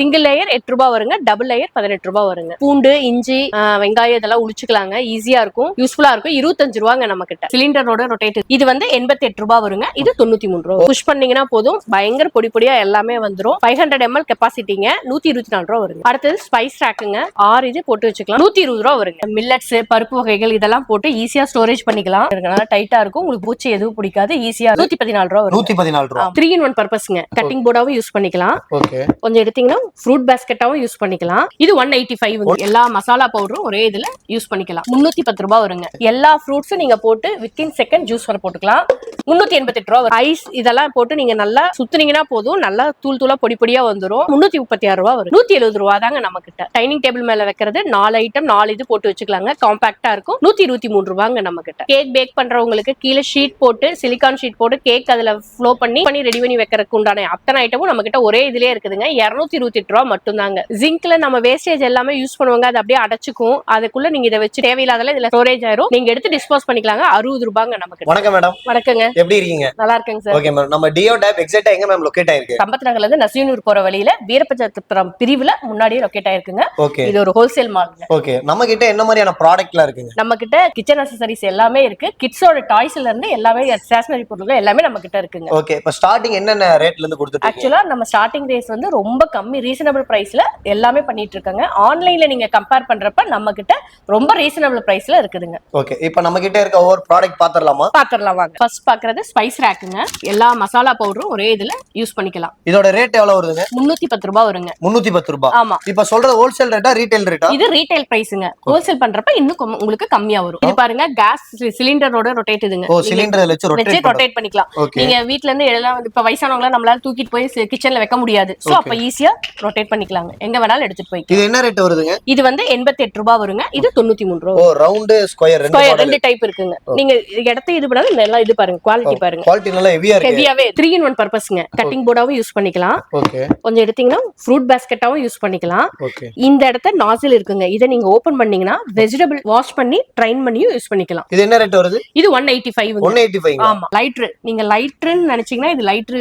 Single layer 8 ரூபாய் வருங்க, double layer 18 ரூபாய் வருங்க. பூண்டு, இஞ்சி, வெங்காயம் இதெல்லாம் உளிச்சுக்கலாங்க, ஈஸியா இருக்கும், யூஸ்ஃபுல்லா இருக்கும். 25 ரூபாங்க நம்ம கிட்ட. சிலிண்டரோட ரொட்டேட் இது வந்து 88 ரூபாய் வருங்க, இது 93 ரூபாய். புஷ் பண்ணீங்கன்னா போதும், பயங்கர பொடி பொடியா எல்லாமே வந்துரும். 500 ml கெபாசிட்டிங்க, 124 ரூபாய் வருங்க. அடுத்தது ஸ்பைஸ் ரேக்குங்க, 6 இது போட்டு வச்சுக்கலாம், 120 ரூபாய் வருங்க. மில்லட்ஸ், பருப்பு வகைகள் இதெல்லாம் போட்டு ஈஸியா ஸ்டோரேஜ் பண்ணிக்கலாம். நல்லா டைட்டா இருக்கும், உங்களுக்கு பூச்சி எதுவும் பிடிக்காது, ஈஸியா 114 ரூபாய் வரும். 114 ரூபாய். 3 in 1 பர்பஸ்ங்க, கட்டிங் போர்டாவும் யூஸ் பண்ணிக்கலாம். ஓகே, கொஞ்சம் எடுத்தீங்கன்னா ஃப்ரூட் பாஸ்கெட்டாவும் யூஸ் பண்ணிக்கலாம். இது 185. எல்லா மசாலா பவுடரும் ஒரே இதுல யூஸ் பண்ணிக்கலாம். 310 ரூபாய் வருங்க. எல்லா ஃப்ரூட்ஸும் நீங்க போட்டு வித்தின் செகண்ட் ஜூஸ் வர போட்டுக்கலாம். 388 ரூபாய். ஐஸ் இதெல்லாம் போட்டு நீங்க நல்லா சுத்துனீங்கன்னா போதும், நல்லா தூள் தூளா பொடி பொடியா வந்துரும். 336 ரூபாய் வரும். 170 ரூபாய் தாங்க நம்ம கிட்ட. டைனிங் டேபிள் மேல வைக்கிறது 4 ஐட்டம் 4 இது போட்டு வச்சுக்கலாங்க, காம்பாக்டா இருக்கும். 123 ரூபாங்க நம்ம கிட்ட. கேக் பேக் பண்றவங்களுக்கு கீழே ஷீட் போட்டு, சிலிகான் ஷீட் போட்டு கேக் அதுல ஃப்ளோ பண்ணி ரெடி பண்ணி வைக்கிறதுக்கு உண்டான அத்தனை ஐட்டமும் நம்ம கிட்ட ஒரே இதுலயே இருக்குதுங்க. 228 ரூபாய் மட்டும் தாங்க. ஜிங்க்ல நம்ம வேஸ்டேஜ் எல்லாமே யூஸ் பண்ணுவாங்க, அது அப்படியே அடைச்சுக்கும். அதுக்குள்ள நீங்க இதை வச்சு தேவையில்லாதல இதுல ஸ்டோரேஜ் ஆயிரும், நீங்க எடுத்து டிஸ்போஸ் பண்ணிக்கலாங்க. 60 ரூபாங்க நமக்கு. வணக்கம் மேடம். வணக்கங்க, எப்படி இருக்கீங்க? நல்லா இருக்கேங்க சார். ஓகே மேம், நம்ம டியோ டேப் எக்ஸாக்ட்டா எங்க மேம் லொகேட் ஆயிருக்கு? சம்பத் நகர்ல இருந்து நசியூர் போற வழியில வீரப்பச்சத்திரம் பிரிவுல முன்னாடியே லொகேட் ஆயிருக்குங்க. ஓகே, இது ஒரு ஹோல்சேல் மால்ங்க. ஓகே, நம்ம கிட்ட என்ன மாதிரியான ப்ராடக்ட்லாம் இருக்குங்க? நம்ம கிட்ட கிச்சன் அக்சசரிஸ் எல்லாமே இருக்கு, கிட்ஸோட டாய்ஸ்ல இருந்து எல்லாமே ஸ்டேஷனரி பொருட்கள் எல்லாமே நம்ம கிட்ட இருக்குங்க. ஓகே, இப்ப ஸ்டார்டிங் என்னென்ன ரேட்ல இருந்து கொடுத்துட்டு இருக்கீங்க? ஆக்சுவலா நம்ம ஸ்டார்டிங் ரேட்ஸ் வந்து ரொம்ப கம்மி, ரீசனபிள் பிரைஸ்ல எல்லாமே பண்ணிட்டு இருக்காங்க. ஆன்லைன்ல நீங்க கம்பேர் பண்றப்ப நம்ம கிட்ட ரொம்ப ரீசனபிள் பிரைஸ்ல இருக்குதுங்க. ஓகே, இப்போ நம்ம கிட்ட இருக்க ஒவ்வொரு ப்ராடக்ட் பாத்துறலாமா? பாத்துறலாம் வாங்க. ஃபர்ஸ்ட் பாக்குறது ஸ்பைஸ் ரேக்குங்க. எல்லா மசாலா பவுடரும் ஒரே இதுல யூஸ் பண்ணிக்கலாம். இதோட ரேட் எவ்வளவு வருதுங்க? 310 ரூபாய் வருங்க. 310 ரூபாய். ஆமா. இப்ப சொல்றது ஹோல்சேல் ரேட்டா ரீட்டைல் ரேட்டா? இது ரீட்டைல் பிரைஸ்ங்க. ஹோல்சேல் பண்றப்ப இன்னும் உங்களுக்கு கம்மியா வரும். இது பாருங்க, கேஸ் சிலிண்டரோட ரொட்டேட் இதுங்க. ஓ, சிலிண்டர் வச்சு ரொட்டேட் பண்ணிக்கலாம். நீங்க வீட்ல இருந்து எல்லாம் இப்ப வயசானவங்க நம்மளால தூக்கிட்டு போய் கிச்சன்ல வைக்க முடியாது, சோ அப்ப ஈஸியா ரொட்டேட் பண்ணிக்கலாங்க, எங்க வேணாலும் எடுத்துட்டு போய். இது என்ன ரேட் வருதுங்க? இது வந்து 88 ரூபாய் வருங்க, இது 93 ரூபாய். ஓ, ரவுண்ட் ஸ்கொயர் ரெண்டு டைப் இருக்குங்க. நீங்க இடத்தை இது பண்ணாலும் நல்லா இது பாருங்க, குவாலிட்டி பாருங்க, குவாலிட்டி நல்லா ஹெவியா இருக்கு. ஹெவியாவே 3 in 1 பர்பஸ்ங்க. கட்டிங் போர்டாவும் யூஸ் பண்ணிக்கலாம். ஓகே, கொஞ்சம் எடுத்தீங்கன்னா ஃப்ரூட் பாஸ்கெட்டாவும் யூஸ் பண்ணிக்கலாம். ஓகே, இந்த இடத்துல நாசில் இருக்குங்க, இத நீங்க ஓபன் பண்ணீங்கன்னா வெஜிடபிள் வாஷ் பண்ணி ட்ரைன் பண்ணியும் யூஸ் பண்ணிக்கலாம். இது என்ன ரேட் வருது? இது 185. 185. ஆமா, லைட்டர். நீங்க லைட்டர்னு நினைச்சீங்கன்னா இது லைட்டர்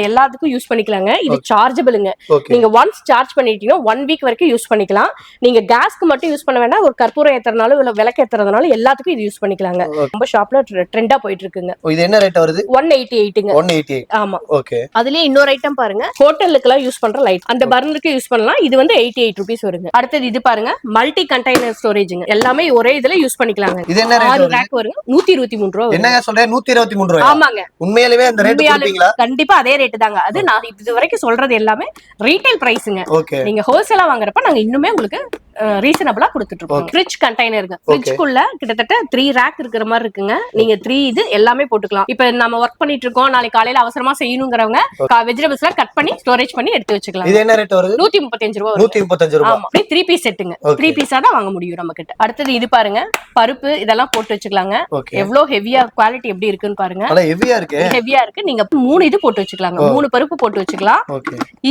எல்லாத்துக்கும் யூஸ் பண்ணிக்கலாங்க. இது சார்ஜபிள்ங்க. நீங்க ஒன்ஸ் சார்ஜ் பண்ணிட்டீங்கன்னா 1 வீக் வரைக்கும் யூஸ் பண்ணிக்கலாம். நீங்க கேஸ்க்கு மட்டும் யூஸ் பண்ண வேண்டாம், ஒரு கற்பூரம் ஏத்துறதுனால இல்ல விளக்கு ஏத்துறதுனால எல்லாத்துக்கும் இது யூஸ் பண்ணிக்கலாங்க. ரொம்ப ஷாப்ல ட்ரெண்டா போயிட்டு இருக்குங்க. இது என்ன ரேட் வருது? 188ங்க. 188. ஆமா. ஓகே, அதுலயே இன்னொரு ஐட்டம் பாருங்க, ஹோட்டலுக்குலாம் யூஸ் பண்ற லைட், அந்த பர்னருக்கு யூஸ் பண்ணலாம். இது வந்து 88 ரூபீஸ் வருங்க. அடுத்தது இது பாருங்க, மல்டி கண்டெய்னர் ஸ்டோரேஜ்ங்க. எல்லாமே ஒரே இதுல யூஸ் பண்ணிக்கலாங்க. இது என்ன ரேட் வருது? ரேக் வருங்க, 123 ரூபாய். என்னங்க சொல்றேன், 123 ரூபாய்? ஆமாங்க. உண்மையிலேயே அந்த ரேட் கொடுப்பீங்களா? கண்டிப்பா அதே ரேட் தாங்க. அது நான் இது வரைக்கும் சொல்றது எல்லாமே ரீட்டைல் பிரைஸ்ங்க. ஓகே, நீங்க ஹோல்சேலா வாங்குறப்ப நாங்க இன்னுமே உங்களுக்கு ரீசனபிளா கொடுத்துட்டு இருக்கோம். ஃப்ரிட்ஜ் கண்டெய்னருங்க. ஃப்ரிட்ஜ்க்குள்ள கிட்டத்தட்ட 3 ரேக் இருக்கிற மாதிரி இருக்குங்க. நீங்க 3 இது எல்லாமே போட்டுக்கலாம். இப்ப நம்ம வர்க் பண்ணிட்டு இருக்கோம், நாளைக்கு காலையில அவசரமா செய்யணும்ங்கறவங்க வெஜிடபிள்ஸ்லாம் கட் பண்ணி ஸ்டோரேஜ் பண்ணி எடுத்து வச்சுக்கலாம். இது என்ன ரேட் வருது? 135 ரூபாய். 135 ரூபாய். ஆமா, 3 பீஸ் செட்டுங்க. 3 பீஸா தான் வாங்க முடியும் நம்ம கிட்ட. அடுத்தது இது பாருங்க, பருப்பு இதெல்லாம் போட்டு வச்சுக்கலாங்க. எவ்வளவு ஹெவியா, குவாலிட்டி எப்படி இருக்குன்னு பாருங்க. நல்ல ஹெவியா இருக்கு. ஹெவியா இருக்கு. நீங்க 3 இது போட்டு வச்சுக்கலாங்க. 3 பருப்பு போட்டு வச்சுக்கலாம்.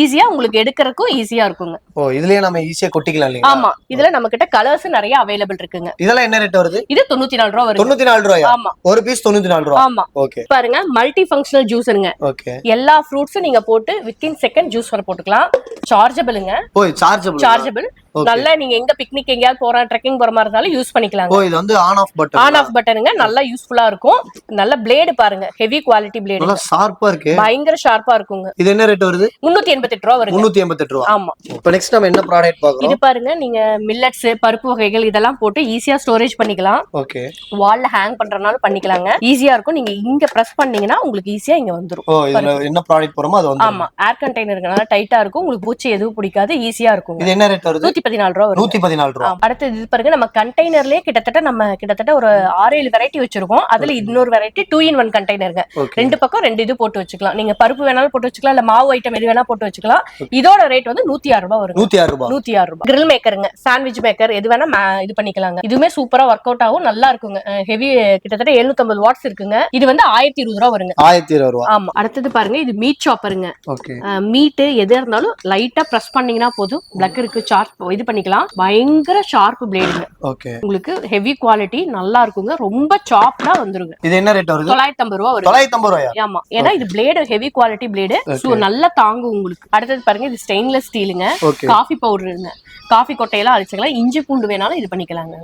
ஈஸியா உங்களுக்கு எடுக்கிறதுக்கும் ஈஸியா இருக்குங்க. ஓ, இதுலயே நம்ம ஈஸியா கொட்டிக்கலாம் இல்லீங்க? ஆமா, இதுல நம்ம கிட்ட கலர்ஸ் நிறைய அவைலபிள் இருக்குங்க. இதெல்லாம் என்ன ரேட் வருது? இது 94 ரூபாய் வருது. 94 ரூபாயா? ஆமா, ஒரு பீஸ் 94 ரூபாய். ஆமா. ஓகே, பாருங்க, மல்டி ஃபங்க்ஷனல் ஜூஸ்ங்க. ஓகே, எல்லா ஃப்ரூட்ஸும் நீங்க போட்டு வித்தின் செகண்ட் ஜூஸ் வர போட்டுக்கலாம். சார்ஜபிள்ங்க. ஓ, சார்ஜபிள். நல்லா நீங்க எங்க பிக்னிக் எங்கயாவது போற ட்ரெக்கிங் போற மாதிரி இருந்தாலும் யூஸ் பண்ணிக்கலாம். ஓ, இது வந்து on off button. On off பட்டனுங்க. நல்லா யூஸ்ஃபுல்லா இருக்கும். நல்ல பிளேடு பாருங்க, ஹெவி குவாலிட்டி பிளேடு. நல்லா ஷார்ப்பா இருக்கு. பயங்கர ஷார்ப்பா இருக்குங்க. இது என்ன ரேட் வருது? 388 ரூபாய் வருது. 388 ரூபாய். ஆமா. இப்போ நெக்ஸ்ட் நம்ம என்ன ப்ராடக்ட் பார்க்கறோம்? இது பாருங்க, நீங்க மில்லட்ஸ், பருப்பு வகைகள் இதெல்லாம் போட்டு ஈஸியா ஸ்டோரேஜ் பண்ணிக்கலாம். ஓகே, வால்ல ஹேங் பண்றனால பண்ணிக்கலாங்க. ஈஸியா இருக்கும். நீங்க இங்க பிரஸ் பண்ணீங்கன்னா உங்களுக்கு ஈஸியா இங்க வந்துரும். ஓ, இதுல என்ன ப்ராடக்ட் போறோமோ அது வந்து. ஆமா, ஏர் கண்டெய்னர்னால டைட்டா இருக்கும், உங்களுக்கு பூச்சி எதுவும் பிடிக்காது, ஈஸியா இருக்கும். இது என்ன ரேட் வருது? 114 ரூபாய் வருது. 114 ரூபாய். அடுத்து இது பாருங்க, நம்ம கண்டெய்னர்லயே கிட்டத்தட்ட ஒரு 6-7 வெரைட்டி வச்சிருக்கோம். அதுல இன்னொரு வெரைட்டி 2 in 1 கண்டெய்னருங்க. ரெண்டு பக்கம் 2 இது போட்டு வச்சுக்கலாம். நீங்க பருப்பு வேணாலும் போட்டு வச்சுக்கலாம், இல்ல மாவு ஐட்டம் எது வேணா போட்டு வச்சுக்கலாம். இதோட ரேட் வந்து 106 ரூபாய் வரும். 106 ரூபாய். 106 ரூபாய். கிரில் மேக்கருங்க, சாண்ட்விச் மேக்கர் எது வேணா இது பண்ணிக்கலாங்க. இதுமே சூப்பரா ஒர்க் அவுட் ஆகும், நல்லா இருக்குங்க. ஹெவி கிட்டத்தட்ட 750 வாட்ஸ் இருக்குங்க. இது வந்து 1020 ரூபாய் வருங்க. 1020 ரூபாய். ஆமா. அடுத்தது பாருங்க, இது மீட் சாப்பருங்க. ஓகே, மீட் எது இருந்தாலும் லைட் லைட்டா பிரஸ் பண்ணீங்கன்னா போதும், பிளக் இருக்கு ஷார்ப் இது பண்ணிக்கலாம். பயங்கர ஷார்ப் பிளேடுங்க. ஓகே. உங்களுக்கு ஹெவி குவாலிட்டி நல்லா இருக்குங்க. ரொம்ப சாப்டா வந்துருங்க. இது என்ன ரேட் வருது? 950 ரூபா வருது. 950 ரூபாயா? ஆமா, ஏன்னா இது blade heavy quality blade, so நல்லா தாங்கும் உங்களுக்கு. அடுத்தது பாருங்க, இது ஸ்டெயின்லெஸ் ஸ்டீலுங்க. காஃபி பவுடருங்க, காஃபி கொட்டையெல்லாம் அரைச்சுக்கலாம். இஞ்சி பூண்டு வேணாலும் இது பண்ணிக்கலாங்க.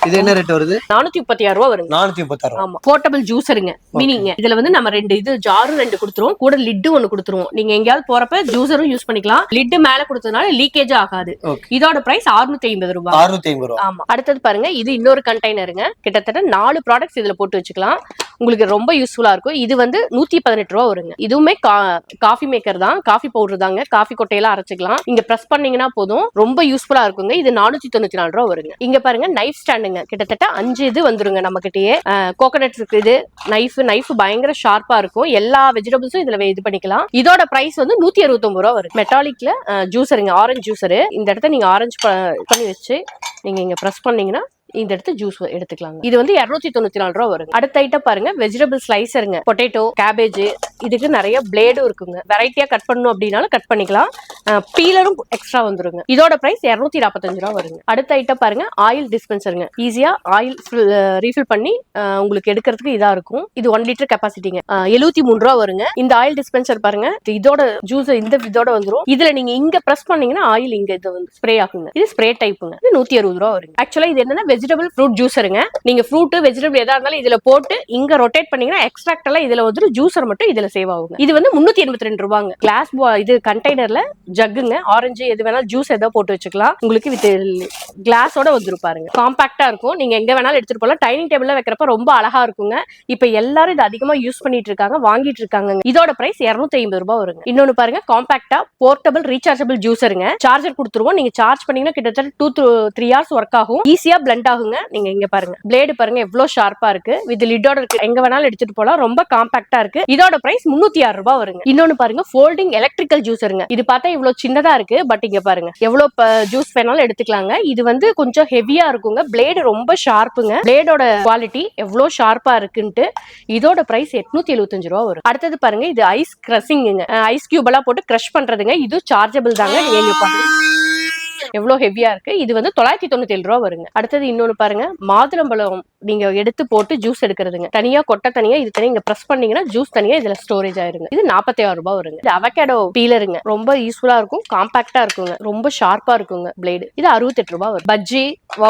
இது என்ன ரேட் வருது? 436 ரூபா வருங்க. 436. ஆமா, போர்ட்டபிள் ஜூஸருங்க, மினிங்க. இதுல வந்து நம்ம 2 இது ஜாரும் 2 கொடுத்துருவோம், கூட லிட்டு 1 கொடுத்துருவோம். நீங்க எங்கயாவது போறப்ப ஜூஸரும் யூஸ் பண்ணிக்கலாம். லிட்டு மேல கொடுத்ததுனால லீக்கேஜ் ஆகாது. இதோட பிரைஸ் 650 ரூபாய். 650 ரூபாய். ஆமா. அடுத்தது பாருங்க, இது இன்னொரு கண்டெய்னருங்க. கிட்டத்தட்ட 4 ப்ராடக்ட்ஸ் இதுல போட்டு வச்சுக்கலாம். உங்களுக்கு ரொம்ப யூஸ்ஃபுல்லா இருக்கும். இது வந்து 118 ரூபா வருங்க. இதுவுமே காஃபி மேக்கர் தான், காஃபி பவுடர் தாங்க. காஃபி கொட்டையெல்லாம் அரைச்சுக்கலாம். இங்க பிரஸ் பண்ணீங்கன்னா போதும், ரொம்ப யூஸ்ஃபுல்லா இருக்குங்க. இது 494 ரூபா வருங்க. இங்க பாருங்க, நைஃப் ஸ்டாண்டுங்க. கிட்டத்தட்ட 5 இது வந்துருங்க நம்ம கிட்டயே. கோகனட் இருக்கு, இது நைஃப் பயங்கர ஷார்ப்பா இருக்கும். எல்லா வெஜிடபிள்ஸும் இதுல இது பண்ணிக்கலாம். இதோட பிரைஸ் வந்து 169 ரூபா வரும். மெட்டாலிக்ல ஜூஸருங்க, ஆரஞ்சு ஜூஸரு. இந்த இடத்த நீங்க ஆரஞ்சு பண்ணி வச்சு நீங்க இங்க பிரஸ் பண்ணீங்கன்னா இந்த இடத்து ஜூஸ் எடுத்துக்கலாம். இது வந்து 294 ரூபா வரும். அடுத்த ஐட்டம் பாருங்க, வெஜிடபிள் ஸ்லைசருங்க. பொட்டேட்டோ, கேபேஜ், இதுக்கு நிறைய பிளேடும் இருக்குங்க. வெரைட்டியா கட் பண்ணணும் அப்படின்னாலும் கட் பண்ணிக்கலாம். பீலரும் எக்ஸ்ட்ரா வந்துருங்க. இதோட பிரைஸ் 245 ரூபா வருங்க. அடுத்த ஐட்டம் பாருங்க, ஆயில் டிஸ்பென்சருங்க. ஈஸியா ஆயில் ரீஃபில் பண்ணி உங்களுக்கு எடுக்கிறதுக்கு இதா இருக்கும். இது 1 லிட்டர் கெப்பாசிட்டிங்க. 73 ரூபா வருங்க. இந்த ஆயில் டிஸ்பென்சர் பாருங்க, இதோட ஜூஸ் இதோட வந்துரும். இதுல நீங்க இங்க பிரஸ் பண்ணீங்கன்னா ஆயில் இங்க இது வந்து ஸ்ப்ரே ஆகுங்க. இது ஸ்ப்ரே டைப்புங்க. இது 160 ரூபா வருங்க. ஆக்சுவலா இது என்னன்னா வெஜிடபிள் ஃப்ரூட் ஜூஸருங்க. நீங்க ஃப்ரூட் வெஜிடபிள் எதா இருந்தாலும் இதுல போட்டு இங்க ரொட்டேட் பண்ணீங்கன்னா எக்ஸ்ட்ராக்ட் எல்லாம் இதுல வந்து ஜூஸர் மட்டும் இதுல சேவ் ஆகுங்க. இது வந்து 382 ரூபாங்க. கிளாஸ் இது கண்டெய்னர்ல ஜக்குங்க. ஆரஞ்சு எது வேணாலும் ஜூஸ் ஏதோ போட்டு வச்சுக்கலாம். உங்களுக்கு வித் கிளாஸோட வந்துரும் பாருங்க. காம்பாக்டா இருக்கும். நீங்க எங்க வேணாலும் எடுத்துட்டு போலாம். டைனிங் டேபிள்ல வைக்கிறப்ப ரொம்ப அழகா இருக்குங்க. இப்ப எல்லாரும் இது அதிகமா யூஸ் பண்ணிட்டு இருக்காங்க, வாங்கிட்டு இருக்காங்க. இதோட பிரைஸ் 250 ரூபாய் வருங்க. இன்னொன்னு பாருங்க, காம்பாக்டா போர்ட்டபிள் ரீசார்ஜபிள் ஜூஸருங்க. சார்ஜர் கொடுத்துருவோம். நீங்க சார்ஜ் பண்ணீங்கன்னா கிட்டத்தட்ட 2-3 hours ஒர்க் ஆகும். ஈஸியா பிளண்ட் ஆகுங்க. நீங்க இங்க பாருங்க, பிளேடு பாருங்க எவ்வளவு ஷார்ப்பா இருக்கு. வித் லிட்டோட இருக்கு. எங்க வேணாலும் எடுத்துட்டு போலாம். ரொம்ப காம்பாக்டா இருக்கு. இதோட பிரைஸ் 306 ரூபாய் வருங்க. இன்னொன்னு பாருங்க, ஃபோல்டிங் எலக்ட்ரிக்கல் ஜூஸருங்க. இது பார்த்தா இவ்வளவு சின்னதா இருக்கு, பட் இங்க பாருங்க எவ்வளவு ஜூஸ் வேணாலும் எடுத்துக்கலாங்க. இது வந்து கொஞ்சம் ஹெவியா இருக்குங்க. பிளேடு ரொம்ப ஷார்ப்புங்க. பிளேடோட குவாலிட்டி எவ்வளவு ஷார்ப்பா இருக்குன்ட்டு இதோட பிரைஸ் 875 ரூபாய் வரும். அடுத்தது பாருங்க, இது ஐஸ் கிரஷிங்குங்க. ஐஸ் கியூப் எல்லாம் போட்டு கிரஷ் பண்றதுங்க. இது சார்ஜபிள் தாங்க. நீங்க பாருங்க எவ்வளவு ஹெவியா இருக்கு. இது வந்து 997 ரூபாய் வருங்க. அடுத்தது இன்னொன்னு பாருங்க, மாதுளம்பழம் நீங்க எடுத்து போட்டு ஜூஸ் எடுக்கிறதுங்க. தனியா கொட்டை தனியா, இது தனியா இங்க பிரஸ் பண்ணீங்கன்னா ஜூஸ் தனியா இதுல ஸ்டோரேஜ் ஆயிருங்க. இது 46 ரூபாய் வருங்க. இது அவகேடோ பீலருங்க. ரொம்ப யூஸ்ஃபுல்லா இருக்கும், காம்பாக்டா இருக்குங்க, ரொம்ப ஷார்ப்பா இருக்குங்க பிளேடு. இது 68 ரூபாய் வரும். பஜ்ஜி,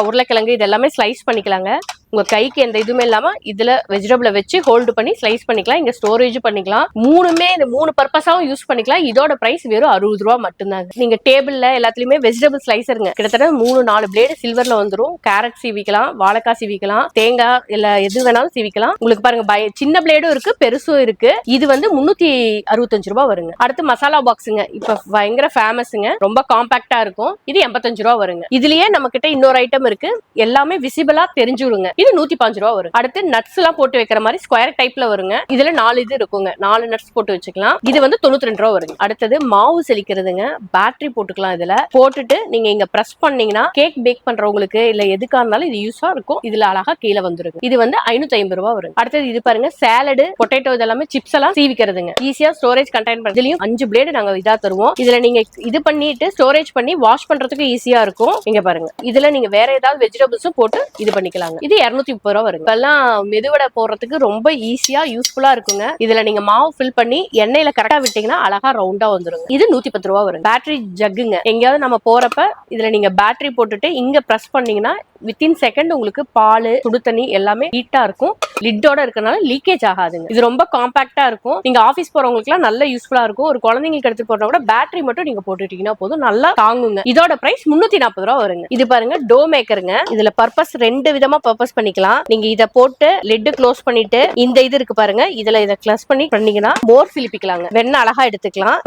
உருளைக்கிழங்கு இது எல்லாமே ஸ்லைஸ் பண்ணிக்கலாங்க. உங்க கைக்கு எந்த இதுவுமே இல்லாம இதுல வெஜிடபிள வச்சு ஹோல்டு பண்ணி ஸ்லைஸ் பண்ணிக்கலாம். இங்க ஸ்டோரேஜ் பண்ணிக்கலாம். மூணுமே இந்த 3 பர்பஸாவும் யூஸ் பண்ணிக்கலாம். இதோட பிரைஸ் வெறும் 60 ரூபாய் மட்டும்தாங்க. நீங்க டேபிள்ல எல்லாத்துலயுமே வெஜிடபிள் ஸ்லைசருங்க. கிட்டத்தட்ட 3-4 பிளேடு சில்வர்ல வந்துரும். கேரட் சீவிக்கலாம், வாழைக்காய் சீவிக்கலாம், தேங்காய் இல்ல எது வேணாலும் சீவிக்கலாம். உங்களுக்கு பாருங்க, சின்ன பிளேடும் இருக்கு, பெருசும் இருக்கு. இது வந்து 365 ரூபாய் வருங்க. அடுத்து மசாலா பாக்ஸுங்க. இப்ப பயங்கர ஃபேமஸ்ங்க. ரொம்ப காம்பாக்டா இருக்கும். இது 85 ரூபாய் வருங்க. இதுலயே நம்ம கிட்ட இன்னொரு ஐட்டம் இருக்கு. எல்லாமே விசிபிளா தெரிஞ்சுருங்க. இது 115 ரூபாய் வரும். அடுத்து நட்ஸ் எல்லாம் போட்டு வைக்கிற மாதிரி ஸ்கொயர் டைப்ல வருங்க. இதுல 4 இது இருக்குங்க. 4 நட்ஸ் போட்டு வச்சுக்கலாம். இது வந்து 92 ரூபாய் வருங்க. அடுத்தது மாவு செலிக்கிறதுங்க. பேட்டரி போட்டுக்கலாம். இதுல போட்டுட்டு நீங்க இங்க பிரஸ் பண்ணீங்கன்னா கேக் பேக் பண்றவங்களுக்கு இல்ல எதுக்கா இருந்தாலும் இது யூஸா இருக்கும். இதுல அழகா கீழே வந்துருங்க. இது வந்து 550 ரூபாய் வரும். அடுத்தது இது பாருங்க, சாலடு, பொட்டேட்டோ இதெல்லாமே சிப்ஸ் எல்லாம் சீவிக்கிறதுங்க. ஈஸியா ஸ்டோரேஜ் கண்டெய்ன் பண்றது. இதுலயும் 5 பிளேடு நாங்க இதா தருவோம். இதுல நீங்க இது பண்ணிட்டு ஸ்டோரேஜ் பண்ணி வாஷ் பண்றதுக்கு ஈஸியா இருக்கும். இங்க பாருங்க, இதுல நீங்க வேற ஏதாவது வெஜிடபிள்ஸும் போட்டு இது பண்ணிக்கலாங்க. இது 230 ரூபாய் வருங்க. இப்பெல்லாம் மெதுவடை போடுறதுக்கு ரொம்ப ஈஸியா யூஸ்ஃபுல்லா இருக்குங்க. இதுல நீங்க மாவு ஃபில் பண்ணி எண்ணெயில கரெக்டா விட்டீங்கன்னா அழகா ரவுண்டா வந்துருங்க. இது 110 ரூபாய் வரும். பேட்டரி ஜக்குங்க. எங்கேயாவது நம்ம போறப்ப இதுல நீங்க பேட்டரி போட்டுட்டு இங்க பிரஸ் பண்ணீங்கன்னா வித்தின் செகண்ட் உங்களுக்கு பால், சுடு தண்ணி எல்லாமே ஹீட்டா இருக்கும். லிட்டோட இருக்கனால லீக்கேஜ் ஆகாதுங்க. இது ரொம்ப காம்பாக்டா இருக்கும். நீங்க ஆபீஸ் போறவங்களுக்கு எல்லாம் நல்ல யூஸ்ஃபுல்லா இருக்கும். ஒரு குழந்தைங்களுக்கு எடுத்து போறத விட பேட்டரி மட்டும் நீங்க போட்டுட்டீங்கன்னா போதும், நல்லா தாங்குங்க. இதோட பிரைஸ் 340 ரூபாய் வருங்க. இது பாருங்க, டோ மேக்கருங்க. இதுல பர்பஸ் 2 விதமா பர்பஸ் பண்ணிக்கலாம். நீங்க இத போட்டு லிட் க்ளோஸ் பண்ணிட்டு இந்த இது இருக்கு பாருங்க, இதுல இத க்ளோஸ் பண்ணீங்கன்னா மோர் பிலிப்பிக்கலாங்க. வெண்ணெய் அழகா எடுத்துக்கலாம்.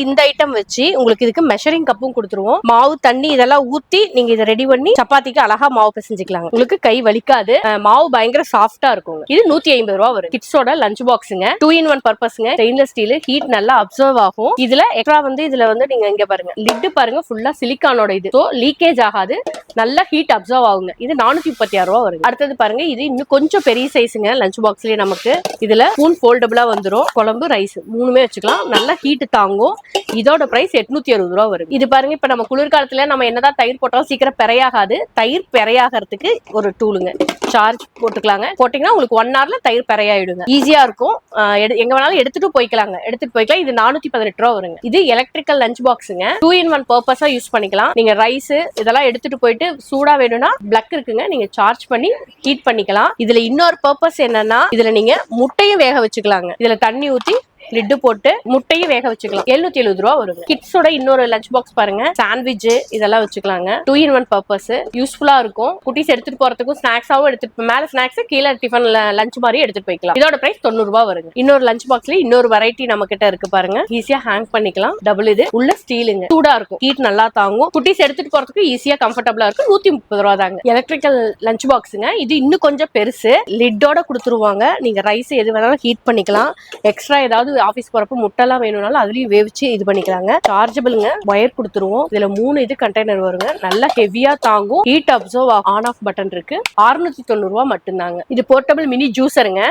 இந்த ஐட்டம் வச்சு உங்களுக்கு இதுக்கு மெஷரிங் கப்பும் கொடுத்துருவோம். மாவு, தண்ணி இதெல்லாம் ஊத்தி நீங்க இதை ரெடி பண்ணி சப்பாத்திக்கு அழகா மாவு பிசைஞ்சுக்கலாங்க. உங்களுக்கு கை வலிக்காது. மாவு பயங்கர சாஃப்டா இருக்கும். இது 150 ரூபாய் வரும். கிட்ஸோட லஞ்ச் பாக்ஸுங்க. 2-in-1 பர்பஸ்ங்க. ஸ்டெயின்லெஸ் ஸ்டீல், ஹீட் நல்லா அப்சர்வ் ஆகும். இதுல எக்ஸ்ட்ரா இதுல நீங்க இங்க பாருங்க, லிட் பாருங்க ஃபுல்லா சிலிக்கானோட இது, சோ லீக்கேஜ் ஆகாது, நல்லா ஹீட் அப்சர்வ் ஆகுங்க. இது 436 ரூபாய் வரும். வருங்க. அடுத்தது பாருங்க, இது இன்னும் கொஞ்சம் பெரிய சைஸுங்க. லஞ்ச் பாக்ஸ்லயே நமக்கு இதுல ஸ்பூன் ஃபோல்டபிளா வந்துரும். குழம்பு ரைஸ் மூணுமே வச்சுக்கலாம். நல்லா ஹீட் தாங்கும். இதோட பிரைஸ் 860 ரூபா வருது. இது பாருங்க, இப்ப நம்ம குளிர்காலத்துல நம்ம என்னதான் தயிர் போட்டாலும் சீக்கிரம் பெறையாகாது. தயிர் பெறையாகிறதுக்கு ஒரு டூலுங்க. சார்ஜ் போட்டுக்கலாங்க. போட்டீங்கன்னா உங்களுக்கு 1 ஹவர்ல தயிர் பெறையாயிடுங்க. ஈஸியா இருக்கும். எங்க வேணாலும் எடுத்துட்டு போய்க்கலாங்க. இது 418 ரூபா வருங்க. இது எலக்ட்ரிக்கல் லஞ்ச் பாக்ஸுங்க. 2-in-1 பர்பஸா யூஸ் பண்ணிக்கலாம். நீங்க ரைஸ் இதெல்லாம் எடுத்துட்டு போயிட்டு சூடா வேணும்னா பிளக் இருக்குங்க, நீங்க சார்ஜ் பண்ணி ஹீட் பண்ணிக்கலாம். இதுல இன்னொரு பர்பஸ் என்னன்னா, இதுல நீங்க முட்டையும் வேக வச்சுக்கலாங்க. இதுல தண்ணி ஊத்தி லிட்டு போட்டு முட்டையும் வேக வச்சுக்கலாம். 770 ரூபா வருங்க. கிட்ஸோட இன்னொரு லஞ்ச் பாக்ஸ் பாருங்க. சாண்ட்விச் இதெல்லாம் வச்சுக்கலாங்க. 2-in-1 பர்பஸ் யூஸ்ஃபுல்லா இருக்கும். குட்டீஸ் எடுத்துட்டு போறதுக்கும் ஸ்நாக்ஸாவும் எடுத்துட்டு மேல ஸ்நாக்ஸ் கீழே டிஃபன் லஞ்ச் மாதிரி எடுத்துட்டு போய்க்கலாம். இதோட பிரைஸ் 90 ரூபா வருங்க. இன்னொரு லஞ்ச் பாக்ஸ்ல இன்னொரு வெரைட்டி நம்ம கிட்ட இருக்கு பாருங்க. ஈஸியா ஹேங் பண்ணிக்கலாம். டபுள் இது உள்ள ஸ்டீலுங்க. சூடா இருக்கும். ஹீட் நல்லா தாங்கும். குட்டீஸ் எடுத்துட்டு போறதுக்கு ஈஸியா கம்ஃபர்டபுளா இருக்கும். 130 ரூபா தாங்க. எலக்ட்ரிக்கல் லஞ்ச் பாக்ஸுங்க. இது இன்னும் கொஞ்சம் பெருசு. லிட்டோட கொடுத்துருவாங்க. நீங்க ரைஸ் எது வேணாலும் ஹீட் பண்ணிக்கலாம். எக்ஸ்ட்ரா ஏதாவது ஆபீஸ் போறப்ப முட்டைலாம் வேணும்னாலும் அதுலயும் வேவிச்சு இது பண்ணிக்கலாங்க. சார்ஜபிள்ங்க. வயர் கொடுத்துருவோம். இதுல 3 இது கண்டெய்னர் வருங்க. நல்லா ஹெவியா தாங்கும். Heat observe on off button இருக்கு. 690 ரூபா மட்டும்தாங்க. இது போர்ட்டபிள் மினி ஜூஸருங்க.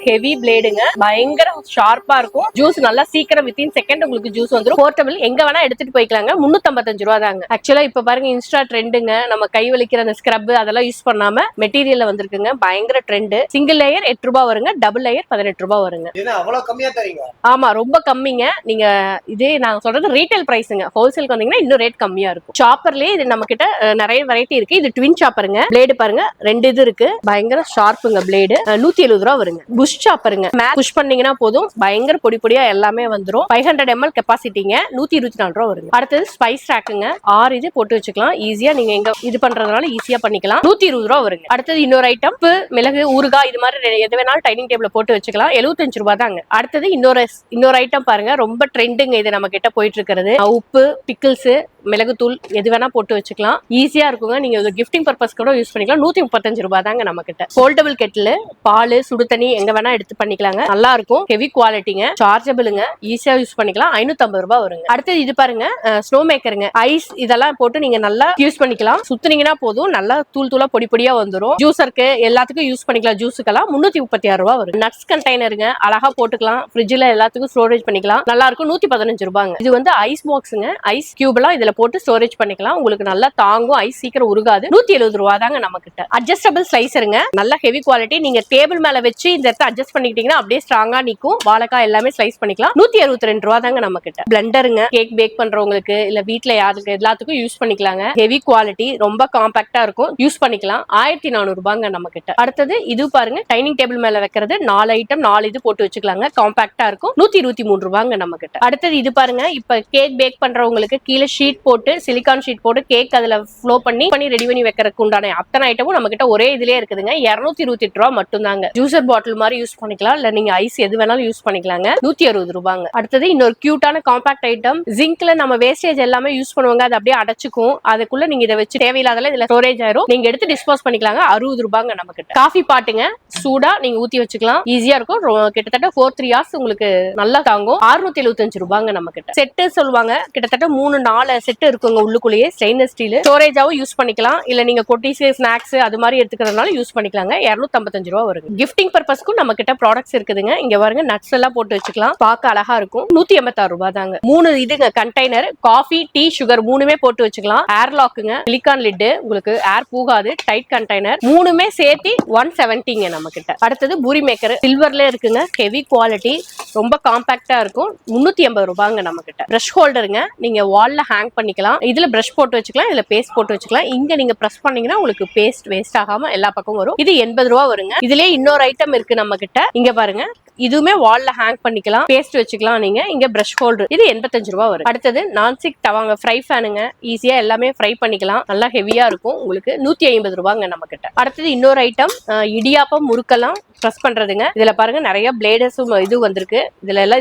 ஹெவி பிளேடுங்க. பயங்கர ஷார்ப்பா இருக்கும். ஜூஸ் நல்லா சீக்கிரம் வித்தின் செகண்ட் உங்களுக்கு ஜூஸ் வந்துடும். போர்ட்டபிள் எங்க வேணா எடுத்துட்டு போய்க்கலாங்க. 355 ரூபா தாங்க. ஆக்சுவலா இப்ப பாருங்க, இன்ஸ்டா ட்ரெண்டுங்க. நம்ம கை வலிக்கிற அந்த ஸ்க்ரப் அதெல்லாம் யூஸ் பண்ணாம மெட்டீரியல்ல வந்திருக்குங்க. பயங்கர ட்ரெண்ட். சிங்கிள் லேயர் 8 ரூபா வருங்க. டபுள் லேயர் 18 ரூபா வருங்க. அவ்வளவு கம்மியா தரீங்க? ஆமா, ரொம்ப கம்மிங்க. நீங்க இதே நான் சொல்றது ரீட்டைல் பிரைஸ்ங்க. ஹோல்சேலுக்கு வந்தீங்கன்னா இன்னும் ரேட் கம்மியா இருக்கும். சாப்பர்லயே இது நம்ம கிட்ட நிறைய வெரைட்டி இருக்கு. இது ட்வின் சாப்பருங்க. பிளேடு பாருங்க, 2 இது இருக்கு. பயங்கர ஷார்ப்புங்க பிளேடு. 170 ரூபா வருங்க. புஷ் சாப்பருங்க. புஷ் பண்ணீங்கன்னா போதும், பயங்கர பொடி பொடியா எல்லாமே வந்துரும். 500 ml கெப்பாசிட்டிங்க. 124 ரூபா வருங்க. அடுத்தது ஸ்பைஸ் ரேக்குங்க. 6 இது போட்டு வச்சுக்கலாம். ஈஸியா நீங்க எங்க இது பண்றதுனால ஈஸியா பண்ணிக்கலாம். 120 ரூபா வருங்க. அடுத்தது இன்னொரு ஐட்டம், மிளகு, ஊறுகாய் இது மாதிரி எது வேணாலும் டைனிங் டேபிள்ல போட்டு வச்சுக்கலாம். 75 ரூபா தாங்க. அடுத்தது இன்னொரு ஐட்டம் பாருங்க. ரொம்ப ட்ரெண்டுங்க. இது நம்ம கிட்ட போயிட்டு இருக்கிறது. உப்பு, பிக்கிள்ஸ், மிளகுத்தூள் எது வேணா போட்டு வச்சுக்கலாம். ஈஸியா இருக்குங்க. நீங்க கிஃப்டிங் பர்பஸ் கூட யூஸ் பண்ணிக்கலாம். 135 ரூபாய் தாங்க நம்ம கிட்ட. ஃபோல்டபிள் கெட்டில், பால், சுடு தண்ணி எங்க வேணா எடுத்து பண்ணிக்கலாங்க. நல்லா இருக்கும். ஹெவி குவாலிட்டிங்க. சார்ஜபிளுங்க. ஈஸியா யூஸ் பண்ணிக்கலாம். 550 ரூபாய் வருங்க. அடுத்தது இது பாருங்க, ஸ்னோ மேக்கருங்க. ஐஸ் இதெல்லாம் போட்டு நீங்க நல்லா யூஸ் பண்ணிக்கலாம். சுத்துனீங்கன்னா போதும், நல்லா தூள் தூளா பொடி பொடியா வந்துரும். ஜூஸருக்கு எல்லாத்துக்கும் யூஸ் பண்ணிக்கலாம். ஜூஸுக்கெல்லாம் 336 ரூபாய் வரும். நட்ஸ் கண்டெய்னருங்க. அழகா போட்டுக்கலாம். ஃப்ரிட்ஜ்ல எல்லாத்துக்கும் ஸ்டோரேஜ் பண்ணிக்கலாம். நல்லா இருக்கும். 115 ரூபாங்க. இது வந்து ஐஸ் பாக்ஸுங்க. ஐஸ் கியூப் எல்லாம் இதுல போட்டு ஸ்டோரேஜ் பண்ணிக்கலாம். உங்களுக்கு நல்லா தாங்கும். ஐஸ் சீக்கிரம் உருகாது. 170 ரூபாய் தாங்க நம்ம கிட்ட. அட்ஜஸ்டபிள் ஸ்லைசருங்க. நல்ல ஹெவி குவாலிட்டி. நீங்க டேபிள் மேல வச்சு இந்த இடத்த அட்ஜஸ்ட் பண்ணிக்கிட்டீங்கன்னா அப்படியே ஸ்ட்ராங்கா நிக்கும். வாழைக்காய் எல்லாமே ஸ்லைஸ் பண்ணிக்கலாம். 162 ரூபாய் தாங்க நம்ம கிட்ட. பிளெண்டருங்க. கேக் பேக் பண்றவங்களுக்கு இல்ல வீட்ல யாருக்கு எல்லாத்துக்கும் யூஸ் பண்ணிக்கலாங்க. Heavy quality. ரொம்ப காம்பாக்டா இருக்கும். யூஸ் பண்ணிக்கலாம். 1400 ரூபாங்க நம்ம கிட்ட. அடுத்தது இது பாருங்க, டைனிங் டேபிள் மேல வைக்கிறது. 4 ஐட்டம் 4 இது போட்டு வச்சுக்கலாங்க. காம்பாக்டா இருக்கும். 123 ரூபாங்க நம்ம கிட்ட. அடுத்தது இது பாருங்க, இப்ப கேக் பேக் பண்றவங்களுக்கு கீழே ஷீட் போட்டு, சிலிகான் ஷீட் போட்டு கேக் அதுல ஃப்ளோ பண்ணி ரெடி பண்ணி வைக்கிறதுக்கு உண்டான அத்தனை ஐட்டமும் நம்ம கிட்ட ஒரே இதுலயே இருக்குதுங்க. 228 ரூபாய் மட்டும் தாங்க. ஜூசர் பாட்டில் மாதிரி யூஸ் பண்ணிக்கலாம். இல்ல நீங்க ஐஸ் எது வேணாலும் யூஸ் பண்ணிக்கலாங்க. 160 ரூபாங்க. அடுத்தது இன்னொரு கியூட்டான காம்பாக்ட் ஐட்டம். ஜிங்க்ல நம்ம வேஸ்டேஜ் எல்லாமே யூஸ் பண்ணுவாங்க. அது அப்படியே அடைச்சுக்கும். அதுக்குள்ள நீங்க இதை வச்சு தேவையில்லாதல இதுல ஸ்டோரேஜ் ஆயிரும். நீங்க எடுத்து டிஸ்போஸ் பண்ணிக்கலாங்க. 60 ரூபாங்க நம்ம கிட்ட. காஃபி பாட்டுங்க. சூடா நீங்க ஊத்தி வச்சுக்கலாம். ஈஸியா இருக்கும். கிட்டத்தட்ட 4-3 hours உங்களுக்கு நல்லா தாங்கும். 675 ரூபாங்க நம்ம கிட்ட. செட்டு சொல்லுவாங்க. கிட்டத்தட்ட 3-4 செட் இருக்குங்க. உள்ளுக்குள்ளேயே ஸ்டெயின்லெஸ் ஸ்டீல். ஸ்டோரேஜாவும் யூஸ் பண்ணிக்கலாம். இல்ல நீங்க கொட்டீஸ், ஸ்நாக்ஸ் அது மாதிரி எடுத்துக்கிறதுனால யூஸ் பண்ணிக்கலாங்க. 255 ரூபாய் வருங்க. கிஃப்டிங் பர்பஸ்க்கும் நம்ம கிட்ட ப்ராடக்ட்ஸ் இருக்குதுங்க. இங்க பாருங்க, நட்ஸ் எல்லாம் போட்டு வச்சுக்கலாம். பார்க்க அழகா இருக்கும். 186 ரூபாய் தாங்க. 3 இதுங்க கண்டெய்னர். காஃபி, டீ, சுகர் மூணுமே போட்டு வச்சுக்கலாம். ஏர் லாக்குங்க. Silicone lid. உங்களுக்கு ஏர் பூகாது. Tight container. மூணுமே சேர்த்து 170ங்க நம்ம கிட்ட. அடுத்தது பூரி மேக்கர். சில்வர்ல இருக்குங்க. Heavy quality. ரொம்ப காம்பாக்டா இருக்கும். 380 ரூபாங்க நம்ம கிட்ட. பிரஷ் ஹோல்டருங்க. நீங்க வால்ல ஹேங் பண்ணிக்கலாம். இதுல பிரஷ் போட்டு வச்சுக்கலாம். இதுல பேஸ்ட் போட்டு வச்சுக்கலாம். இங்க நீங்க பிரஸ் பண்ணீங்கன்னா உங்களுக்கு பேஸ்ட் வேஸ்ட் ஆகாம எல்லா பக்கமும் வரும். இது 80 ரூபாய் வருங்க. இதுலயே இன்னொரு ஐட்டம் இருக்கு நம்ம கிட்ட. இங்க பாருங்க, இதுவுமே வால்ல ஹேங் பண்ணிக்கலாம். பேஸ்ட் வச்சுக்கலாம். நீங்க இங்க பிரஷ் ஹோல்டர். இது 85 ரூபாய் வரும். அடுத்தது நான்ஸ்டிக் தவாங்க. ஃப்ரை ஃபேனுங்க. ஈஸியா எல்லாமே ஃப்ரை பண்ணிக்கலாம். நல்லா ஹெவியா இருக்கும். உங்களுக்கு 150 ரூபாங்க நம்ம கிட்ட. அடுத்தது இன்னொரு ஐட்டம், இடியாப்பம், முறுக்கெல்லாம் பிரஸ் பண்றதுங்க. இதுல பாருங்க, நிறைய பிளேடர்ஸும் இது வந்திருக்கு.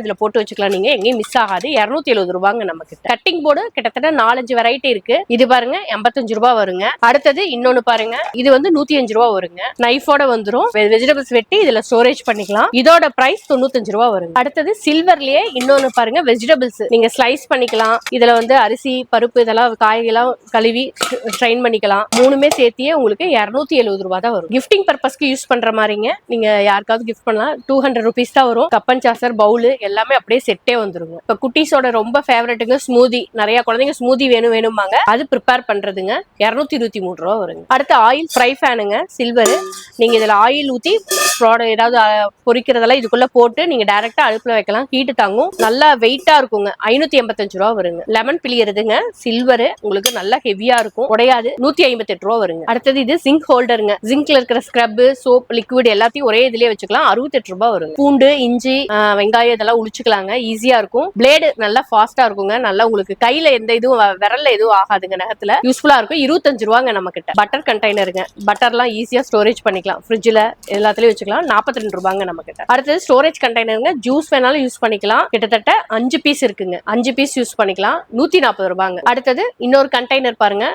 இதுல போட்டு வச்சுக்கலாம். நீங்க எங்கேயும் மிஸ் ஆகாது. 270 ரூபாங்க நம்ம கிட்ட. கட்டிங் போர்டு கிட்டத்தட்ட 4-5 வெரைட்டி இருக்கு. இது பாருங்க 85 ரூபாய் வருங்க. அடுத்தது இன்னொன்னு பாருங்க, இது வந்து 105 ரூபாய் வருங்க. நைஃபோட வந்துரும். வெஜிடபிள்ஸ் வெட்டி இதுல ஸ்டோரேஜ் பண்ணிக்கலாம். இதோட பிரைஸ் 95 ரூபா வருங்க. அடுத்தது சில்வர்லயே இன்னொன்னு பாருங்க, வெஜிடபிள்ஸ் நீங்க ஸ்லைஸ் பண்ணிக்கலாம். இதுல வந்து அரிசி பருப்பு இதெல்லாம் காய்கெல்லாம் கழுவி ட்ரைன் பண்ணிக்கலாம். மூணுமே சேர்த்தியே உங்களுக்கு 270 ரூபா தான் வரும். கிஃப்டிங் பர்பஸ்க்கு யூஸ் பண்ற மாதிரிங்க. நீங்க யாருக்காவது கிஃப்ட் பண்ணலாம். 200 ருபீஸ் தான் வரும். கப் அண்ட் சாசர் பவுல் எல்லாமே அப்படியே செட்டே வந்துருங்க. இப்ப குட்டீஸோட ரொம்ப ஃபேவரட்டுங்க ஸ்மூதி. நிறைய குழந்தைங்க ஸ்மூதி வேணுமாங்க, அது ப்ரிப்பேர் பண்றதுங்க 223 ரூபா வருங்க. அடுத்து ஆயில் ஃப்ரை ஃபேனுங்க, சில்வர். நீங்க இதுல ஆயில் ஊத்தி ஏதாவது பொரிக்கிறதெல்லாம் இதுக்குள்ள போட்டு நீங்க டைரக்டா அடுப்புல வைக்கலாம். ஹீட் தாங்கும், நல்லா வெயிட்டா இருக்குங்க. 585 ரூபா வருங்க. லெமன் பிளியறதுங்க, சில்வர். உங்களுக்கு நல்லா ஹெவியா இருக்கும், உடையாது. 158 ரூபா வருங்க. அடுத்தது இது ஜிங்க் ஹோல்டருங்க. ஜிங்க்ல இருக்கிற ஸ்க்ரப், சோப், லிக்விட் எல்லாத்தையும் ஒரே இதுலயே வச்சுக்கலாம். 68 ரூபாய் வருங்க. பூண்டு, இஞ்சி, வெங்காயம் இதெல்லாம் உளிச்சுக்கலாங்க. ஈஸியா இருக்கும். பிளேடு நல்லா ஃபாஸ்டா இருக்குங்க. நல்லா உங்களுக்கு கையில எந்த இதுவும் விரல்ல எதுவும் ஆகாதுங்க. நகத்துல யூஸ்ஃபுல்லா இருக்கும். 25 ரூபாங்க நம்ம கிட்ட. பட்டர் கண்டெய்னருங்க. பட்டர்லாம் ஈஸியா ஸ்டோரேஜ் பண்ணிக்கலாம். ஃப்ரிட்ஜ்ல எல்லாத்துலயும் வச்சுக்கலாம். 42 ரூபாங்க நம்ம கிட்ட. அடுத்தது ஸ்டோரேஜ் கண்டெய்னருங்க. ஜூஸ் வேணாலும் யூஸ் பண்ணிக்கலாம். கிட்டத்தட்ட 5 பீஸ் இருக்குங்க. 5 பீஸ் யூஸ் பண்ணிக்கலாம். 140 ரூபாங்க. அடுத்தது இன்னொரு கண்டெய்னர் பாருங்க,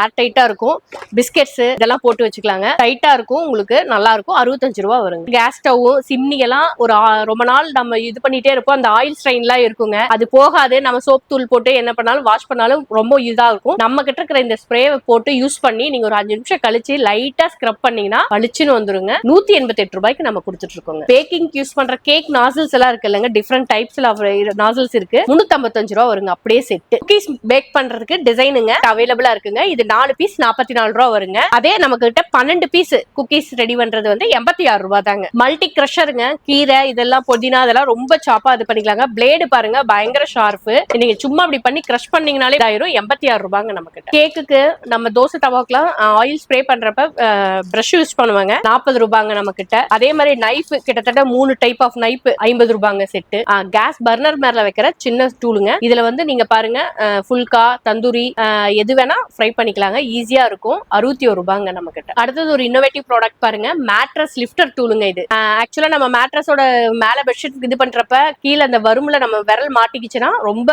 ஏர் டைட்டா இருக்கும். பிஸ்கெட்ஸ் இதெல்லாம் போட்டு வச்சுக்கலாங்க. டைட்டா இருக்கும், உங்களுக்கு நல்லா இருக்கும். 65 ரூபாய் வருங்க. கேஸ் ஸ்டவ், சிம்னி எல்லாம் ஒரு ரொம்ப நாள் நம்ம இது பண்ணிட்டே இருப்போம். அந்த ஆயில் ஸ்ட்ரெயின்லாம் இருக்குங்க, அது போகாது. நம்ம சோப் தூள் போட்டு என்ன பண்ணாலும் வாஷ் பண்ணாலும் ரொம்ப இதா இருக்கும். நம்ம கிட்ட இருக்கிற இந்த ஸ்ப்ரேவை போட்டு யூஸ் பண்ணி நீங்க ஒரு 5 நிமிஷம் கழிச்சு லைட்டா ஸ்க்ரப் பண்ணீங்கன்னா பளிச்சுன்னு வந்துருங்க. 188 ரூபாய்க்கு நம்ம கொடுத்துட்டு இருக்கோங்க. பேக்கிங் யூஸ் பண்ற கேக் நாசில்ஸ் எல்லாம் இருக்கு இல்லங்க, டிஃபரெண்ட் டைப்ஸ்ல நாசில்ஸ் இருக்கு. 355 ரூபாய் வருங்க. அப்படியே செட். குக்கீஸ் பேக் பண்றதுக்கு டிசைனுங்க அவைலபிளா இருக்குங்க. இது 4 பீஸ் 44 ரூபாய் வருங்க. அதே நம்ம கிட்ட 12 பீஸ் குக்கீஸ் ரெடி பண்றது வந்து 86 ரூபாய் தாங்க. மல்டி கிரஷருங்க. கீரை இதெல்லாம் புதினா அதெல்லாம் ரொம்ப சாப்பா இது பண்ணிக்கலாங்க. பிளேடு பாருங்க பயங்கர ஷார்ப். நீங்க சும்மா அப்படி பண்ணி கிரஷ் பண்ணீங்கனாலே இதாயிரும். 86 ரூபாங்க நம்ம கிட்ட. கேக்குக்கு நம்ம தோசை தவாக்கெல்லாம் ஆயில் ஸ்ப்ரே பண்றப்ப பிரஷ் யூஸ் பண்ணுவாங்க. 40 ரூபாங்க நம்ம கிட்ட. அதே மாதிரி நைஃப் கிட்டத்தட்ட 3 டைப் ஆஃப் நைஃப் 50 ரூபாங்க செட்டு. கேஸ் பர்னர் மேல வைக்கிற சின்ன டூலுங்க. இதுல வந்து நீங்க பாருங்க ஃபுல்கா, தந்தூரி எது வேணா ஃப்ரை பண்ணிக்கலாங்க. ஈஸியா இருக்கும். 61 ரூபாங்க நம்ம கிட்ட. அடுத்தது ஒரு இன்னோவேட்டிவ் ப்ராடக்ட் பாருங்க, மேட்ரஸ் லிஃப்டர் டூலுங்க. இது ஆக்சுவலா நம்ம மேட்ரஸோட மேல பெட்ஷீட் இது பண்றப்ப கீழே அந்த வரும்ல நம்ம விரல் மாட்டிக்கிச்சுன்னா ரொம்ப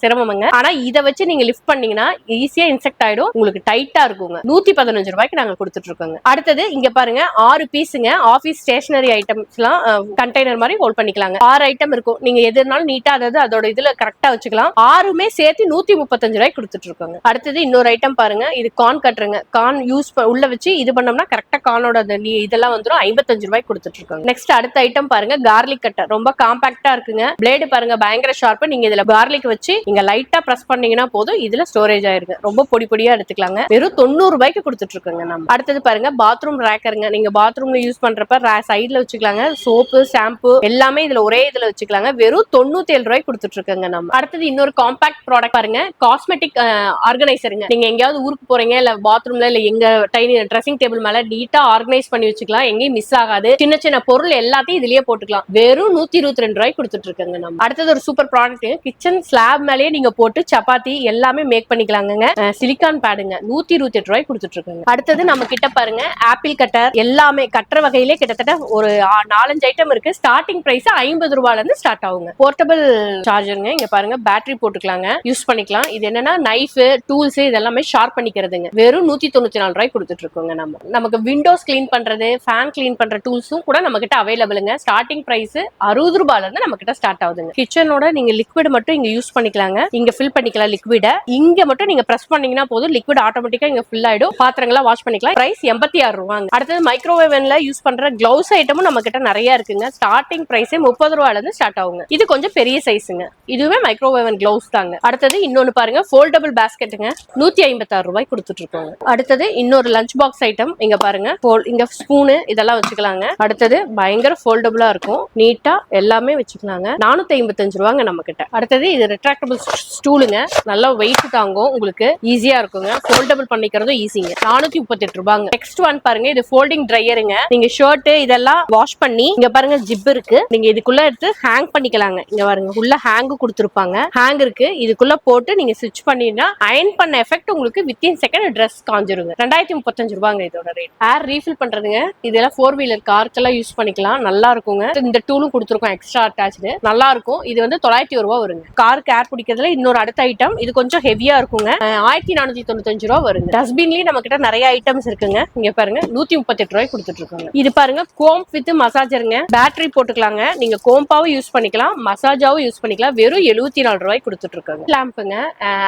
சிரமங்க. ஆனா இதை வச்சு நீங்க லிஃப்ட் பண்ணீங்கன்னா ஈஸியா இன்செக்ட் ஆயிடும். உங்களுக்கு டைட்டா இருக்குங்க. 115 ரூபாய்க்கு நாங்க கொடுத்துட்டு இருக்கோங்க. அடுத்தது இங்க பாருங்க 6 பீஸுங்க. ஆபீஸ் ஸ்டேஷனரி ஐட்டம்ஸ் எல்லாம் கண்டெய்னர் மாதிரி ஹோல்ட் பண்ணிக்கலாங்க. 6 ஐட்டம் இருக்கும். நீங்க எது இருந்தாலும் நீட்டா அதாவது அதோட இதுல கரெக்டா வச்சுக்கலாம். 6மே சேர்த்து 135 ரூபாய்க்கு கொடுத்துட்டு இருக்கோங்க. அடுத்தது இன்னொரு ஐட்டம் பாருங்க, இது கார்ன் கட்டுருங்க. கார்ன் யூஸ் உள்ள வச்சு இது பண்ணோம்னா கரெக்டா கார்னோட இதெல்லாம் வந்துடும். 55 ரூபாய்க்கு கொடுத்துட்டு இருக்காங்க. நெக்ஸ்ட் அடுத்த ஐட்டம் பாருங்க, கார்லிக் கட்டர். ரொம்ப காம்பாக்டா இருக்குங்க. பிளேடு பாருங்க பயங்கர ஷார்ப். நீங்க இதுல கார்லிக் வச்சு நீங்க லைட்டா பிரஸ் பண்ணீங்கன்னா போதும், இதுல ஸ்டோரேஜ் ஆயிருங்க. ரொம்ப பொடி பொடியா எடுத்துக்கலாங்க. வெறும் 90 ரூபாய்க்கு கொடுத்துட்டு இருக்காங்க நம்ம. அடுத்தது பாருங்க பாத்ரூம் ரேக்கருங்க. நீங்க பாத்ரூம்ல யூஸ் பண்றப்ப சைட்ல வச்சுக்கலாங்க. சோப்பு, ஷாம்பு எல்லாமே இதுல ஒரே இதுல வச்சுக்கலாங்க. வெறும் 97 ரூபாய்க்கு கொடுத்துட்டு இருக்காங்க நம்ம. அடுத்தது இன்னொரு காம்பாக்ட் ப்ராடக்ட் பாருங்க, காஸ்மெட்டிக் ஆர்கனைசருங்க. நீங்க எங்கேயாவது ஊருக்கு போறீங்க இல்ல பாத்ரூம்ல இல்ல எங்க ட்ரெஸ்ஸிங் டேபிள் மேல நீட்டா ஆர்கனைஸ் பண்ணி வச்சுக்கலாம். எங்கேயும் மிஸ் ஆகாது. சின்ன சின்ன பொருள் எல்லாத்தையும் இதுலயே போட்டுக்கலாம். வெறும் 122 ரூபாய்க்கு கொடுத்துட்டு இருக்காங்க நம்ம. அடுத்தது ஒரு சூப்பர் ப்ராடக்ட், கிச்சன் ஸ்லாப் மேலேயே நீங்க போட்டு சப்பாத்தி எல்லாமே மேக் பண்ணிக்கலாங்க. சிலிகான் பேடுங்க. 128 ரூபாய்க்கு கொடுத்துட்டு இருக்காங்க. அடுத்தது நம்ம கிட்ட பாருங்க ஆப்பிள் கட்டர். எல்லாமே கட்டுற வகையிலே கிட்டத்தட்ட ஒரு 4-5 ஐட்டம் இருக்கு. ஸ்டார்டிங் பிரைஸ் 50 ரூபாயில இருந்து ஸ்டார்ட் ஆகுங்க. போர்ட்டபிள் சார்ஜருங்க. இங்க பாருங்க பேட்டரி போட்டுக்கலாங்க, யூஸ் பண்ணிக்கலாம். இது என்னன்னா நைஃப், டூல்ஸ் இதெல்லாமே ஷார்ப் பண்ணிக்கிறதுங்க. வெறும் 194 ரூபாய்க்கு கொடுத்துட்டு இருக்கோங்க நம்ம. நமக்கு விண்டோஸ் கிளீன் பண்றது, ஃபேன் கிளீன் பண்ற டூல்ஸும் கூட நம்ம கிட்ட அவைலபிளுங்க. ஸ்டார்டிங் பிரைஸ் 60 ரூபாயில இருந்து நம்ம கிட்ட ஸ்டார்ட் ஆகுதுங்க. கிச்சனோட நீங்க லிக்விட் மட்டும் இங்க யூஸ் பண்ணிக்கலாங்க. இங்க ஃபில் பண்ணிக்கலாம் லிக்விட. இங்க மட்டும் நீங்க பிரஸ் பண்ணீங்கன்னா போதும், லிக்விட் ஆட்டோமேட்டிக்கா இங்க ஃபில் ஆயிடும். பாத்திரங்களா வாஷ் பண்ணிக்கலாம். பிரைஸ் 86 ரூபாங்க. அடுத்தது மைக்ரோவேவ்ல யூஸ் பண்ற கிளவுஸ் ஐட்டமும் நம்ம கிட்ட நிறைய இருக்குங்க. ஸ்டார்டிங் பிரைஸே 30 ரூபாயில இருந்து ஸ்டார்ட் ஆகுங்க. இது கொஞ்சம் பெரிய சைஸுங்க. இதுவே மைக்ரோவேவ் கிளவுஸ் தாங்க. அடுத்தது இன்னொன்னு பாருங்க, ஃபோல்டபிள் பாஸ்கெட்டுங்க. 156 ரூபாய் கொடுத்துட்டு இருக்கோங்க. அடுத்தது இன்னொரு லஞ்ச் பாக்ஸ் ஐட்டம். இங்க பாருங்க, இங்க ஸ்பூனு இதெல்லாம் வச்சுக்கலாங்க. அடுத்தது பயங்கர ஃபோல்டபிளா இருக்கும். நீட்டா எல்லாமே வச்சுக்கலாங்க. 455 ரூபாங்க நம்ம கிட்ட. அடுத்தது இது ரிட்ராக்டபிள் ஸ்டூலுங்க. நல்லா வெயிட் தாங்கும். உங்களுக்கு ஈஸியா இருக்குங்க. ஃபோல்டபிள் பண்ணிக்கிறதும் ஈஸிங்க. 438 ரூபாங்க. நெக்ஸ்ட் ஒன் பாருங்க, இது ஃபோல்டிங் ட்ரையருங்க. நீங்க ஷர்ட் இதெல்லாம் வாஷ் பண்ணி இங்க பாருங்க ஜிப் இருக்கு. நீங்க இதுக்குள்ள எடுத்து ஹேங் பண்ணிக்கலாங்க. இங்க பாருங்க உள்ள ஹேங் கொடுத்துருப்பாங்க. ஹேங் இருக்கு. இதுக்குள்ள போட்டு நீங்க ஸ்விட்ச் பண்ணீங்கன்னா அயன் பண்ண எஃபெக்ட் உங்களுக்கு வித்தின் செகண்ட் ட்ரெஸ் காஞ்சிருங்க. 2035 ரூபாங்க இதோட ரேட். ஏர் ரீஃபில் பண்றதுங்க. இதெல்லாம் 4 வீலர் கார்க்கெல்லாம் யூஸ் பண்ணிக்கலாம். நல்லா இருக்குங்க. இந்த டூலும் கொடுத்துருக்கோம் எக்ஸ்ட்ரா அட்டாச்சு. நல்லா இருக்கும். இது வந்து 901 ரூபாய் வருங்க. காருக்கு ஏர் பிடிக்கிறதுல இன்னொரு அடுத்த ஐட்டம். இது கொஞ்சம் ஹெவியா இருக்குங்க. 1495 ரூபாய் வருங்க. டஸ்ட்பின்லயும் நம்ம கிட்ட நிறைய ஐட்டம்ஸ் இருக்குங்க. இங்க பாருங்க 138 ரூபாய் கொடுத்துட்டு இருக்காங்க. இது பாருங்க கோம்ப் வித் மசாஜருங்க. பேட்டரி போட்டுக்கலாங்க. நீங்க கோம்பாவும் யூஸ் பண்ணிக்கலாம், மசாஜாவும் யூஸ் பண்ணிக்கலாம். வெறும் 74 ரூபாய்க்கு கொடுத்துட்டு இருக்காங்க. லாம்புங்க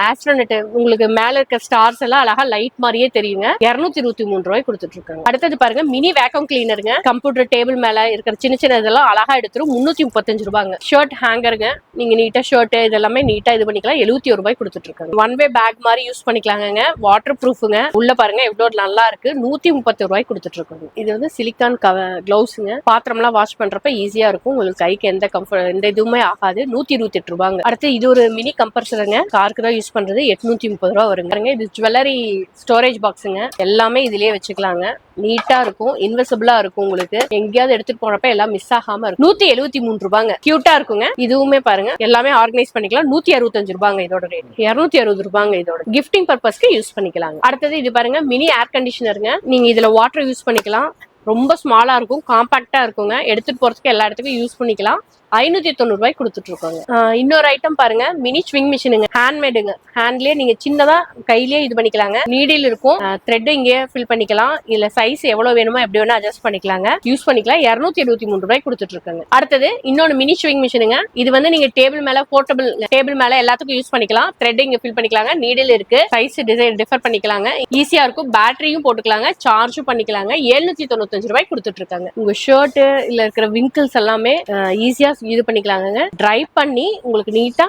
ஆஸ்ட்ரோனட், உங்களுக்கு மேல இருக்க ஸ்டார்ஸ் எல்லாம் அழகா லைட் மாதிரியே தெரியுங்க. 223 ரூபாய்க்கு கொடுத்துட்டு இருக்காங்க. அடுத்தது பாருங்க மினி வேக்கம் கிளீனருங்க. கம்ப்யூட்டர் டேபிள் மேல இருக்கிற சின்ன சின்ன இதெல்லாம் அழகா எடுத்துரும். 335 ரூபாங்க. ஷர்ட் ஹேங்கருங்க, நீங்க நீட்டா ஷர்ட் இதெல்லாமே நீட்டா இது பண்ணிக்கலாம். 71 ரூபாய்க்கு கொடுத்துட்டு இருக்காங்க. ஒன் வே பேக் மாதிரி யூஸ் பண்ணிக்கலாங்க. வாட்டர் ப்ரூஃபுங்க. உள்ள பாருங்க எவ்வளவு நல்லா இருக்கு. 130 ரூபாய்க்கு கொடுத்துட்டு இருக்காங்க. இது வந்து சிலிக்கான் கிளவுஸ்ங்க. பாத்திரம்லாம் வாஷ் பண்றப்ப ஈஸியா இருக்கும். உங்களுக்கு கைக்கு எந்த எந்த இதுவுமே ஆகாது. 128 ரூபாங்க. அடுத்து இது ஒரு மினி கம்ப்ரஸருங்க. காருக்கு தான் யூஸ் பண்றது. 830 ரூபா வருங்க. இது ஜுவல்லரி ஸ்டோரேஜ் பாக்ஸுங்க. எல்லாமே இதுலயே வச்சுக்கலாங்க. நீட்டா இருக்கும், இன்வெசிபிளா இருக்கும். உங்களுக்கு எங்கேயாவது எடுத்துட்டு போனப்ப எல்லாம் மிஸ் ஆகாம இருக்கும். 173 ரூபாங்க. கியூட்டா இருக்குங்க. இதுவுமே பாருங்க எல்லாமே ஆர்கனைஸ் பண்ணிக்கலாம். 165 ரூபாங்க இதோட ரேட். 260 ரூபாங்க இதோட. கிஃப்டிங் பர்பஸ்க்கு யூஸ் பண்ணிக்கலாங்க. அடுத்தது இது பாருங்க மினி ஏர் கண்டிஷனருங்க. நீங்க இதுல வாட்டர் யூஸ் பண்ணிக்கலாம். ரொம்ப ஸ்மாலா இருக்கும், காம்பாக்டா இருக்குங்க. எடுத்துட்டு போறதுக்கு எல்லா இடத்துக்கும் யூஸ் பண்ணிக்கலாம். 590 ரூபாய்க்கு கொடுத்துட்டு இருக்காங்க. இன்னொரு ஐட்டம் பாருங்க மினி ஸ்விங் மிஷினுங்க. ஹேண்ட்மேடுங்க. ஹேண்ட்லயே நீங்க சின்னதா கையிலேயே இது பண்ணிக்கலாங்க. நீடில் இருக்கும், த்ரெட் இங்கே ஃபில் பண்ணிக்கலாம். இல்ல சைஸ் எவ்வளவு வேணுமோ எப்படி வேணா அட்ஜஸ்ட் பண்ணிக்கலாங்க. யூஸ் பண்ணிக்கலாம். 273 ரூபாய்க்கு கொடுத்துட்டு இருக்காங்க. அடுத்தது இன்னொன்னு மினி ஸ்விங் மிஷினுங்க. இது வந்து நீங்க டேபிள் மேல போர்ட்டபிள் டேபிள் மேல எல்லாத்துக்கும் யூஸ் பண்ணிக்கலாம். த்ரெட் இங்க ஃபில் பண்ணிக்கலாங்க. நீடில் இருக்கு, சைஸ் டிசைன் டிஃபர் பண்ணிக்கலாங்க. ஈஸியா இருக்கும். பேட்டரியும் போட்டுக்கலாங்க, சார்ஜும் பண்ணிக்கலாங்க. 795 ரூபாய்க்கு கொடுத்துட்டு இருக்காங்க. உங்க ஷர்ட் இல்ல இருக்கிற விங்கிள்ஸ் எல்லாமே ஈஸியா இது பண்ணிக்கலாங்க. ட்ரை பண்ணி உங்களுக்கு நீட்டா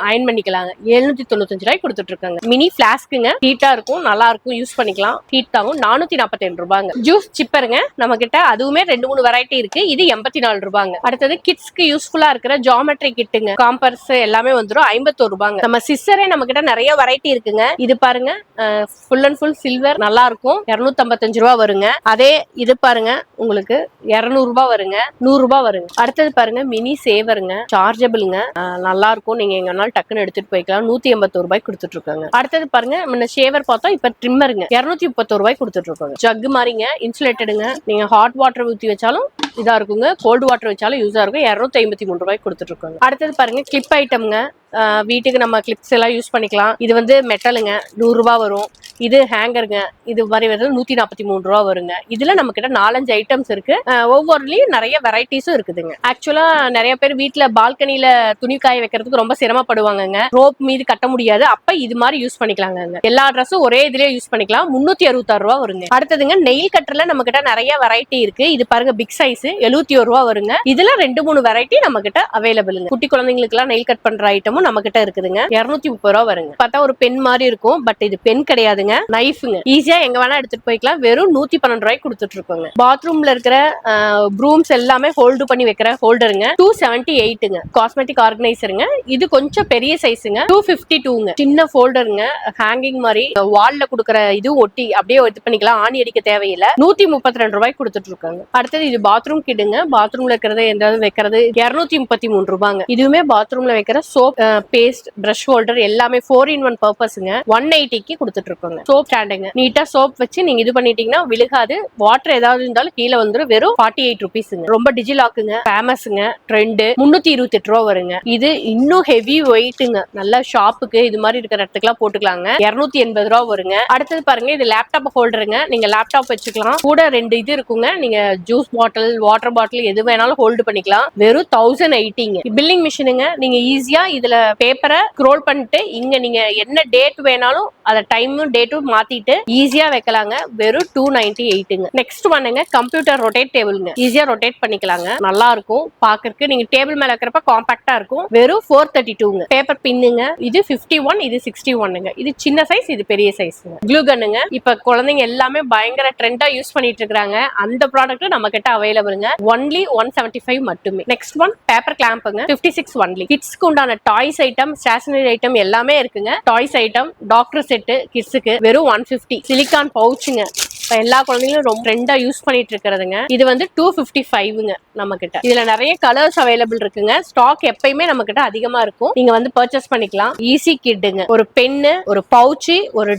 அயன் பண்ணிக்கலாங்க. 795 ரூபாய்க்கு கொடுத்துட்டு இருக்காங்க. மினி பிளாஸ்க்குங்க. ஹீட்டா இருக்கும், நல்லா இருக்கும், யூஸ் பண்ணிக்கலாம். ஹீட் ஆகும். 442 ரூபாங்க. ஜூஸ் சிப்பருங்க நம்ம கிட்ட. அதுவுமே 2-3 வெரைட்டி இருக்கு. இது 84 ரூபாங்க. அடுத்தது கிட்ஸ்க்கு யூஸ்ஃபுல்லா இருக்கிற ஜியோமெட்ரி கிட்டுங்க. காம்பர்ஸ் எல்லாமே வந்துடும். 51 ரூபாங்க. நம்ம சிஸ்டரே நம்ம கிட்ட நிறைய வெரைட்டி இருக்குங்க. இது பாருங்க ஃபுல் அண்ட் ஃபுல் சில்வர், நல்லா இருக்கும். 255 ரூபா வருங்க. அதே இது பாருங்க உங்களுக்கு 200 ரூபாய் வருங்க. 100 ரூபாய் வருங்க. அடுத்தது பாருங்க மினி சேவருங்க. சார்ஜபிள்ங்க. நல்லா இருக்கும். நீங்க எங்கனாலும் டக்குன்னு எடுத்துட்டு போய்க்கலாம். 181 ரூபாய்க்கு கொடுத்துட்டு இருக்காங்க. அடுத்தது பாருங்க முன்ன ஷேவர் பார்த்தோம், இப்ப ட்ரிம்மருங்க. 231 ரூபாய்க்கு கொடுத்துட்டு இருக்காங்க. ஜக் மாதிரிங்க, இன்சுலேட்டடுங்க. நீங்க ஹாட் வாட்டர் ஊத்தி வச்சாலும் இதா இருக்குங்க, கோல்டு வாட்டர் வச்சாலும் யூஸா இருக்கும். 253 ரூபாய்க்கு கொடுத்துட்டு இருக்காங்க. அடுத்தது பாருங்க கிளிப் ஐட்டம்ங்க. வீட்டுக்கு நம்ம கிளிப்ஸ் எல்லாம் யூஸ் பண்ணிக்கலாம். இது வந்து மெட்டலுங்க. 100 ரூபாய் வரும். இது ஹேங்கருங்க. இது மாதிரி வந்து 143 ரூபா வருங்க. இதுல நம்ம கிட்ட 4-5 ஐட்டம்ஸ் இருக்கு. ஒவ்வொருலயும் நிறைய வெரைட்டிஸும் இருக்குதுங்க. ஆக்சுவலா நிறைய பேர் வீட்டுல பால்கனில துணி காய வைக்கிறதுக்கு ரொம்ப சிரமப்படுவாங்க. ரோப் மீது கட்ட முடியாது. அப்ப இது மாதிரி யூஸ் பண்ணிக்கலாங்க. எல்லா ட்ரெஸ்ஸும் ஒரே இதுலயே யூஸ் பண்ணிக்கலாம். 366 ரூபா வருங்க. அடுத்ததுங்க நெயில் கட்டர்ல நம்ம கிட்ட நிறைய வெரைட்டி இருக்கு. இது பாருங்க பிக் சைஸ் 71 ரூபா வருங்க. இதுல 2-3 வெரைட்டி நம்ம கிட்ட அவைலபிளுங்க. குட்டி குழந்தைங்களுக்கு எல்லாம் நெயில் கட் பண்ற ஐட்டமும் நம்ம கிட்ட இருக்குதுங்க. 230 ரூபா வருங்க. பார்த்தா ஒரு பென் மாதிரி இருக்கும், பட் இது பென் கிடையாதுங்க, நைஃப்ங்க. ஈஸியா எங்க வேணா எடுத்துட்டு போய்க்கலாம். வெறும் 112 ரூபாய்க்கு கொடுத்துட்டு இருக்கோங்க. பாத்ரூம்ல இருக்கிற ப்ரூம்ஸ் எல்லாமே ஹோல்டு பண்ணி வைக்கிற ஹோல்டருங்க. 278ங்க. காஸ்மெட்டிக் ஆர்கனைசருங்க. இது கொஞ்சம் பெரிய சைஸுங்க. 252ங்க. சின்ன ஃபோல்டருங்க. ஹேங்கிங் மாதிரி வால்ல கொடுக்குற இது ஒட்டி அப்படியே இது பண்ணிக்கலாம். ஆணி அடிக்க தேவையில்லை. 132 ரூபாய்க்கு கொடுத்துட்டு இருக்காங்க. அடுத்தது இது பாத்ரூம் கிட்டுங்க. பாத்ரூம்ல இருக்கிறத எதாவது வைக்கிறது 233 ரூபாங்க. இதுவுமே பாத்ரூம்ல வைக்கிற சோப், பேஸ்ட், பிரஷ் ஹோல்டர் எல்லாமே 4-in-1 பர்பஸ்ங்க. 180க்கு கொடுத்துட்டு இருக்கோங்க. சோப் ஸ்டாண்டுங்க. நீட்டா சோப் வச்சு நீங்க இது பண்ணிட்டீங்கன்னா விழுகாது. வாட்டர் ஏதாவது இருந்தாலும் கீழே வந்துடும். வெறும் 48 ருபீஸ்ங்க. ரொம்ப டிஜிலாக்குங்க. ஃபேமஸ்ங்க. ட்ரெண்ட். 328 ரூபா வருங்க. இது இன்னும் ஹெவி வெயிட்டுங்க. நல்ல ஷாப்புக்கு இது மாதிரி இருக்கிற இடத்துக்குலாம் போட்டுக்கலாங்க. 280 ரூபா வருங்க. அடுத்தது பாருங்க இது லேப்டாப் ஹோல்டருங்க. நீங்க லேப்டாப் வச்சுக்கலாம். கூட 2 இது இருக்குங்க. நீங்க ஜூஸ் பாட்டில், வாட்டர் பாட்டில் எது வேணாலும் ஹோல்டு பண்ணிக்கலாம். வெறும் 1080ங்க. பில்லிங் மிஷினுங்க. நீங்க ஈஸியா இதுல பேப்பரை ஸ்க்ரோல் பண்ணிட்டு இங்க நீங்க என்ன டேட் வேணாலும் அத டைமும் டேட்டும் மாத்திட்டு ஈஸியா வைக்கலாங்க. வெறும் 298ங்க. நெக்ஸ்ட் பண்ணுங்க கம்ப்யூட்டர் ரொட்டேட் டேபிள்ங்க. ஈஸியா ரொட்டேட் பண்ணிக்கலாங்க. நல்லா இருக்கும் பாக்குறதுக்கு. நீங்க டேபிள் மேல வைக்கிறப்ப காம்பாக்டா இருக்கும். வெறும் 432ங்க. பேப்பர் பின்னுங்க. இது 51, இது 61ங்க. இது சின்ன சைஸ், இது பெரிய சைஸ்ங்க. க்ளூ கன்னுங்க. இப்ப குழந்தைங்க எல்லாமே பயங்கர ட்ரெண்டா யூஸ் பண்ணிட்டு இருக்காங்க. அந்த ப்ராடக்ட் நம்ம கிட்ட அவைலபிள்ங்க. ஒன்லி 175 மட்டுமே. நெக்ஸ்ட் ஒன் பேப்பர் கிளாம்புங்க. 56 ஒன்லி. கிட்ஸ்க்கு உண்டான டாய்ஸ் ஐட்டம், ஸ்டேஷனரி ஐட்டம் எல்லாமே இருக்குங்க. டாய்ஸ் ஐட்டம், டாக்டர் செட்டு கிட்ஸுக்கு வெறும் 150. சிலிக்கான் பவுச்சுங்க. எல்லா குழந்தைங்களும் ரொம்ப ட்ரெண்டா யூஸ் பண்ணிட்டு இருக்கிறதுங்க. இது வந்து 255ங்க நம்ம கிட்ட. இதுல நிறைய கலர்ஸ் அவைலபிள் இருக்குங்க. ஸ்டாக் எப்பயுமே நம்ம கிட்ட அதிகமா இருக்கும். நீங்க வந்து பர்ச்சேஸ் பண்ணிக்கலாம். ஈஸி கிட்டுங்க. ஒரு பென்னு, ஒரு பவுச்சு, ஒரு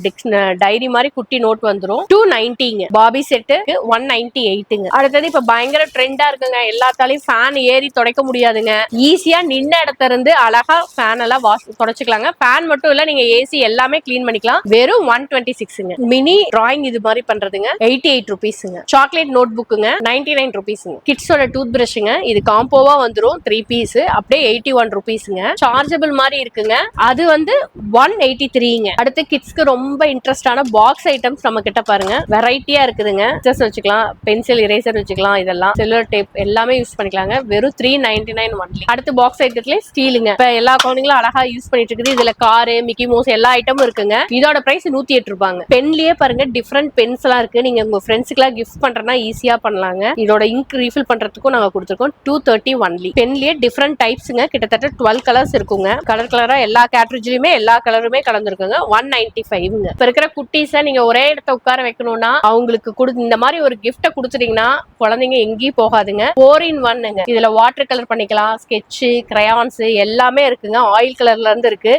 டைரி மாதிரி குட்டி நோட் வந்துரும். 290ங்க. பாபி செட்டு 198ங்க. அடுத்தது இப்ப பயங்கர ட்ரெண்டா இருக்குங்க. எல்லாத்தாலையும் ஃபேன் ஏறி துடைக்க முடியாதுங்க. ஈஸியா நின்ன இடத்துல இருந்து அழகா ஃபேன் எல்லாம் துடைச்சுக்கலாங்க. ஃபேன் மட்டும் இல்ல, நீங்க ஏசி எல்லாமே கிளீன் பண்ணிக்கலாம். வெறும் 126ங்க. மினி டிராயிங் இது மாதிரி பண்றதுங்க. வருதுங்க 88 ருபீஸ்ங்க. சாக்லேட் நோட் புக்குங்க 99 ருபீஸ்ங்க. கிட்ஸோட டூத் பிரஷ்ங்க இது காம்போவா வந்துரும் 3 பீஸ் அப்படியே 81 ருபீஸ்ங்க. சார்ஜபிள் மாதிரி இருக்குங்க, அது வந்து 183ங்க. அடுத்து கிட்ஸ்க்கு ரொம்ப இன்ட்ரெஸ்டான பாக்ஸ் ஐட்டம்ஸ் நம்ம கிட்ட பாருங்க, வெரைட்டியா இருக்குதுங்க. சிசர்ஸ் வச்சுக்கலாம், பென்சில் இரேசர் வச்சுக்கலாம், இதெல்லாம் செல்லர் டேப் எல்லாமே யூஸ் பண்ணிக்கலாங்க. வெறும் 399 ஒன்லி. அடுத்து பாக்ஸ் ஐட்டத்திலே ஸ்டீலுங்க. இப்ப எல்லா குழந்தைங்களும் அழகா யூஸ் பண்ணிட்டு இருக்குது. இதுல காரு, மிக்கி மவுஸ் எல்லா ஐட்டமும் இருக்குங்க. இதோட பிரைஸ் 108 ரூபாங்க. பென்லயே பாருங்க டிஃபரெண்ட் பென்ஸ் எல்லாம் இருக்கு. நீங்க உங்க ஃப்ரெண்ட்ஸ்க்கு எல்லாம் கிஃப்ட் பண்றனா ஈஸியா பண்ணலாங்க. இதோட இங்க் ரீஃபில் பண்றதுக்கும் நாங்க கொடுத்துருக்கோம் 230 ஒன்லி. பென்லயே டிஃபரெண்ட் டைப்ஸ்ங்க, கிட்டத்தட்ட 12 கலர்ஸ் இருக்குங்க. கலர் கலரா எல்லா கேட்ரிட்ஜ்லயுமே எல்லா கலருமே கலந்துருக்குங்க. 195ங்க. இப்ப இருக்கிற குட்டீஸ நீங்க ஒரே இடத்த உட்கார வைக்கணும்னா அவங்களுக்கு இந்த மாதிரி ஒரு கிஃப்ட கொடுத்துட்டீங்கன்னா குழந்தைங்க எங்கேயும் போகாதுங்க. 4-in-1ங்க. இதுல வாட்டர் கலர் பண்ணிக்கலாம், ஸ்கெட்ச், கிரையான்ஸ் எல்லாமே இருக்குங்க. ஆயில் கலர்ல இருந்து இருக்கு.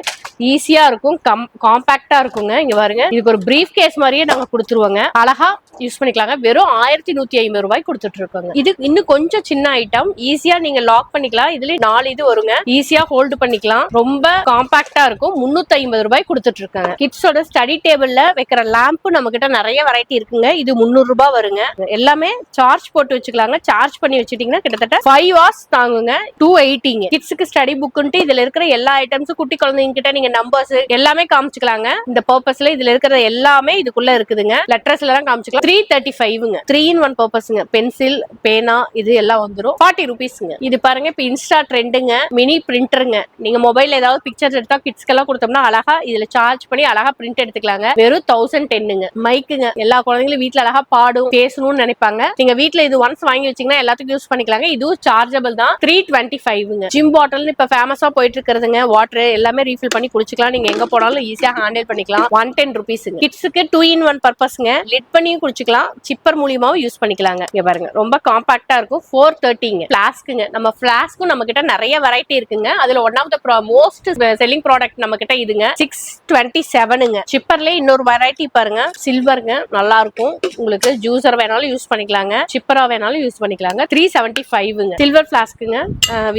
ஈஸியா இருக்கும், காம்பாக்டா இருக்குங்க. இங்க பாருங்க, இதுக்கு ஒரு பிரீஃப் கேஸ் மாதிரியே நாங்க கொடுத்துருவோங்க. அழகா யூஸ் பண்ணிக்கலாங்க. வெறும் 1150 ரூபாய் கொடுத்துட்டு இருக்கோங்க. இது இன்னும் கொஞ்சம் சின்ன ஐட்டம், ஈஸியா நீங்க லாக் பண்ணிக்கலாம். இதுல 4 இது வருங்க, ஈஸியா ஹோல்டு பண்ணிக்கலாம். ரொம்ப காம்பாக்டா இருக்கும். 350 ரூபாய் கொடுத்துட்டு இருக்காங்க. கிட்ஸோட ஸ்டடி டேபிள்ல வைக்கிற லேம்ப் நம்ம கிட்ட நிறைய வெரைட்டி இருக்குங்க. இது 300 ரூபாய் வருங்க. எல்லாமே சார்ஜ் போட்டு வச்சுக்கலாங்க. சார்ஜ் பண்ணி வச்சுட்டீங்கன்னா கிட்டத்தட்ட 5 hours தாங்குங்க. 280ங்க. கிட்ஸுக்கு ஸ்டடி புக்குன்ட்டு இதுல இருக்கிற எல்லா ஐட்டம்ஸும் குட்டி குழந்தைங்க கிட்ட நீங்க நம்பர்ஸ் எல்லாமே காமிச்சுக்கலாங்க. இந்த பர்பஸ்ல இதுல இருக்கிற எல்லாமே இதுக்குள்ள இருக்குதுங்க. லெட்டர்ஸ்ல எல்லாம் காமிச்சுக்கலாம். 335ங்க. 3-in-1 பர்பஸ்ங்க. பென்சில், பேனா இது எல்லாம் வந்துரும். 40 ருபீஸ்ங்க. இது பாருங்க, இப்ப இன்ஸ்டா ட்ரெண்டுங்க. மினி பிரிண்டருங்க. நீங்க மொபைல்ல ஏதாவது பிக்சர்ஸ் எடுத்தா கிட்ஸ்க்கு எல்லாம் கொடுத்தோம்னா அழகா இதுல சார்ஜ் பண்ணி அழகா பிரிண்ட் எடுத்துக்கலாங்க. வெறும் 1010ங்க. மைக்குங்க. எல்லா குழந்தைங்களும் வீட்டுல அழகா பாடும், பேசணும்னு நினைப்பாங்க. நீங்க வீட்டுல இது ஒன்ஸ் வாங்கி வச்சீங்கன்னா எல்லாத்துக்கும் யூஸ் பண்ணிக்கலாங்க. இதுவும் சார்ஜபிள் தான். 325ங்க. ஜிம் பாட்டில் இப்ப ஃபேமஸா போயிட்டு இருக்கிறதுங்க. வாட்டர் எல்லாமே ரீஃபில் பண்ணி குடிச்சுக்கலாம். நீங்க எங்க போனாலும் ஈஸியா ஹேண்டில் பண்ணிக்கலாம். 110 ருபீஸ்ங்க. கிட்ஸுக்கு 2-in-1 பர்பஸ்ங்க. லிட் பண்ணியும் குடிச்சுக்கலாம், சிப்பர் மூலியமாவும் யூஸ் பண்ணிக்கலாங்க. இங்க பாருங்க, ரொம்ப காம்பாக்டா இருக்கும். 430ங்க. பிளாஸ்க்குங்க. நம்ம பிளாஸ்க்கும் நம்ம கிட்ட நிறைய வெரைட்டி இருக்குங்க. அதுல one of the most selling product நம்ம கிட்ட இதுங்க. 627ங்க. சிப்பர்ல இன்னொரு வெரைட்டி பாருங்க, சில்வருங்க. நல்லா இருக்கும். உங்களுக்கு ஜூசர் வேணாலும் யூஸ் பண்ணிக்கலாங்க, சிப்பரா வேணாலும் யூஸ் பண்ணிக்கலாங்க. 375ங்க. சில்வர் பிளாஸ்க்குங்க.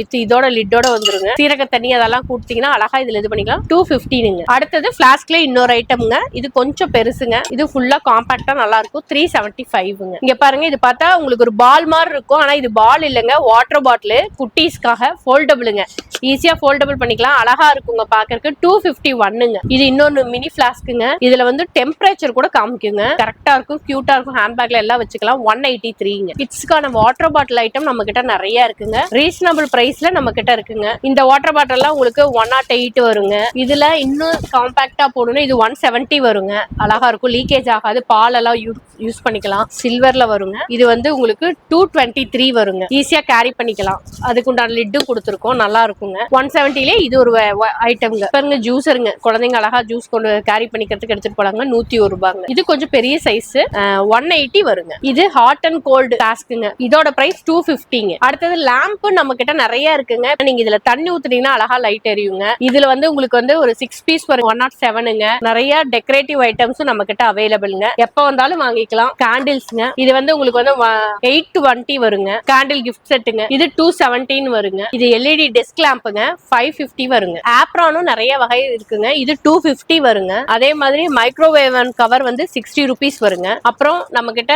வித் இதோட லிட்டோட வந்துருங்க. சீரக தண்ணி அதெல்லாம் கொடுத்தீங்கன்னா அழகா இதுல இது பண்ணிக்கலாம். 215ங்க. அடுத்தது பிளாஸ்க்ல இன்னொரு ஐட்டம்ங்க. இது கொஞ்சம் பெருசுங்க. இது ஃபுல்லா காம்பாக்டா நல்லா இருக்கும். 375ங்க. இங்க பாருங்க, இது பார்த்தா உங்களுக்கு ஒரு பால் மாதிரி இருக்கும். ஆனா இது பால் இல்லைங்க, வாட்டர் பாட்டில். குட்டீஸ்க்காக ஃபோல்டபிளுங்க. ஈஸியா ஃபோல்டபிள் பண்ணிக்கலாம். அழகா இருக்குங்க பாக்குறதுக்கு. 251ங்க. இது இன்னொன்னு மினி பிளாஸ்க்குங்க. இதுல வந்து டெம்பரேச்சர் கூட காமிக்குங்க. கரெக்டா இருக்கும், கியூட்டா இருக்கும். ஹேண்ட்பேக்ல எல்லாம் வச்சுக்கலாம். 183ங்க. கிட்ஸ்க்கான வாட்டர் பாட்டில் ஐட்டம் நம்ம கிட்ட நிறைய இருக்குங்க. ரீசனபிள் பிரைஸ்ல நம்ம கிட்ட இருக்குங்க. இந்த வாட்டர் பாட்டில் எல்லாம் உங்களுக்கு 108 வருங்க. இதுல இன்னும் காம்பாக்டா போடணும், இது 170 வருங்க. அழகா இருக்கும், லீக்கேஜ் ஆகாது. பால் எல்லாம் யூஸ் பண்ணிக்கலாம். சில்வர்ல வருங்க. இது வந்து உங்களுக்கு 223 வருங்க. ஈஸியா கேரி பண்ணிக்கலாம். அதுக்கு உண்டான லிட்டும் கொடுத்துருக்கோம். நல்லா இருக்குங்க. 170லே இது ஒரு ஐட்டம்ங்க. பாருங்க, ஜூசருங்க. குழந்தைங்க அழகா ஜூஸ் கொண்டு கேரி பண்ணிக்கிறதுக்கு எடுத்துட்டு போலாங்க. 101 ரூபாங்க. இது கொஞ்சம் பெரிய சைஸ். 180 வருங்க. இது ஹாட் அண்ட் கோல்டு டாஸ்க்குங்க. இதோட பிரைஸ் 250ங்க. அடுத்தது லேம்ப் நம்ம கிட்ட நிறைய இருக்குங்க. நீங்க இதுல தண்ணி ஊத்துனீங்கன்னா அழகா லைட் எரியுங்க. இதுல வந்து உங்களுக்கு வந்து ஒரு 6 பீஸ் வரும். 107ங்க. நிறைய டெக்கரேட்டிவ் ஐட்டம்ஸும் நம்ம கிட்ட அவைலபிள்ங்க. எப்ப வந்தாலும் வாங்கிக்கலாம். கேண்டில்ஸ்ங்க. இது வந்து உங்களுக்கு வந்து 820 வருங்க. கேண்டில் கிஃப்ட் செட்டுங்க. இது 217 வருங்க. இது எல்இடி டெஸ்க் லேம்புங்க. 550 வருங்க. ஆப்ரானும் நிறைய வகை இருக்குங்க. இது 250 வருங்க. அதே மாதிரி மைக்ரோவேவ் கவர் வந்து 60 ருபீஸ் வருங்க. அப்புறம் நம்ம கிட்ட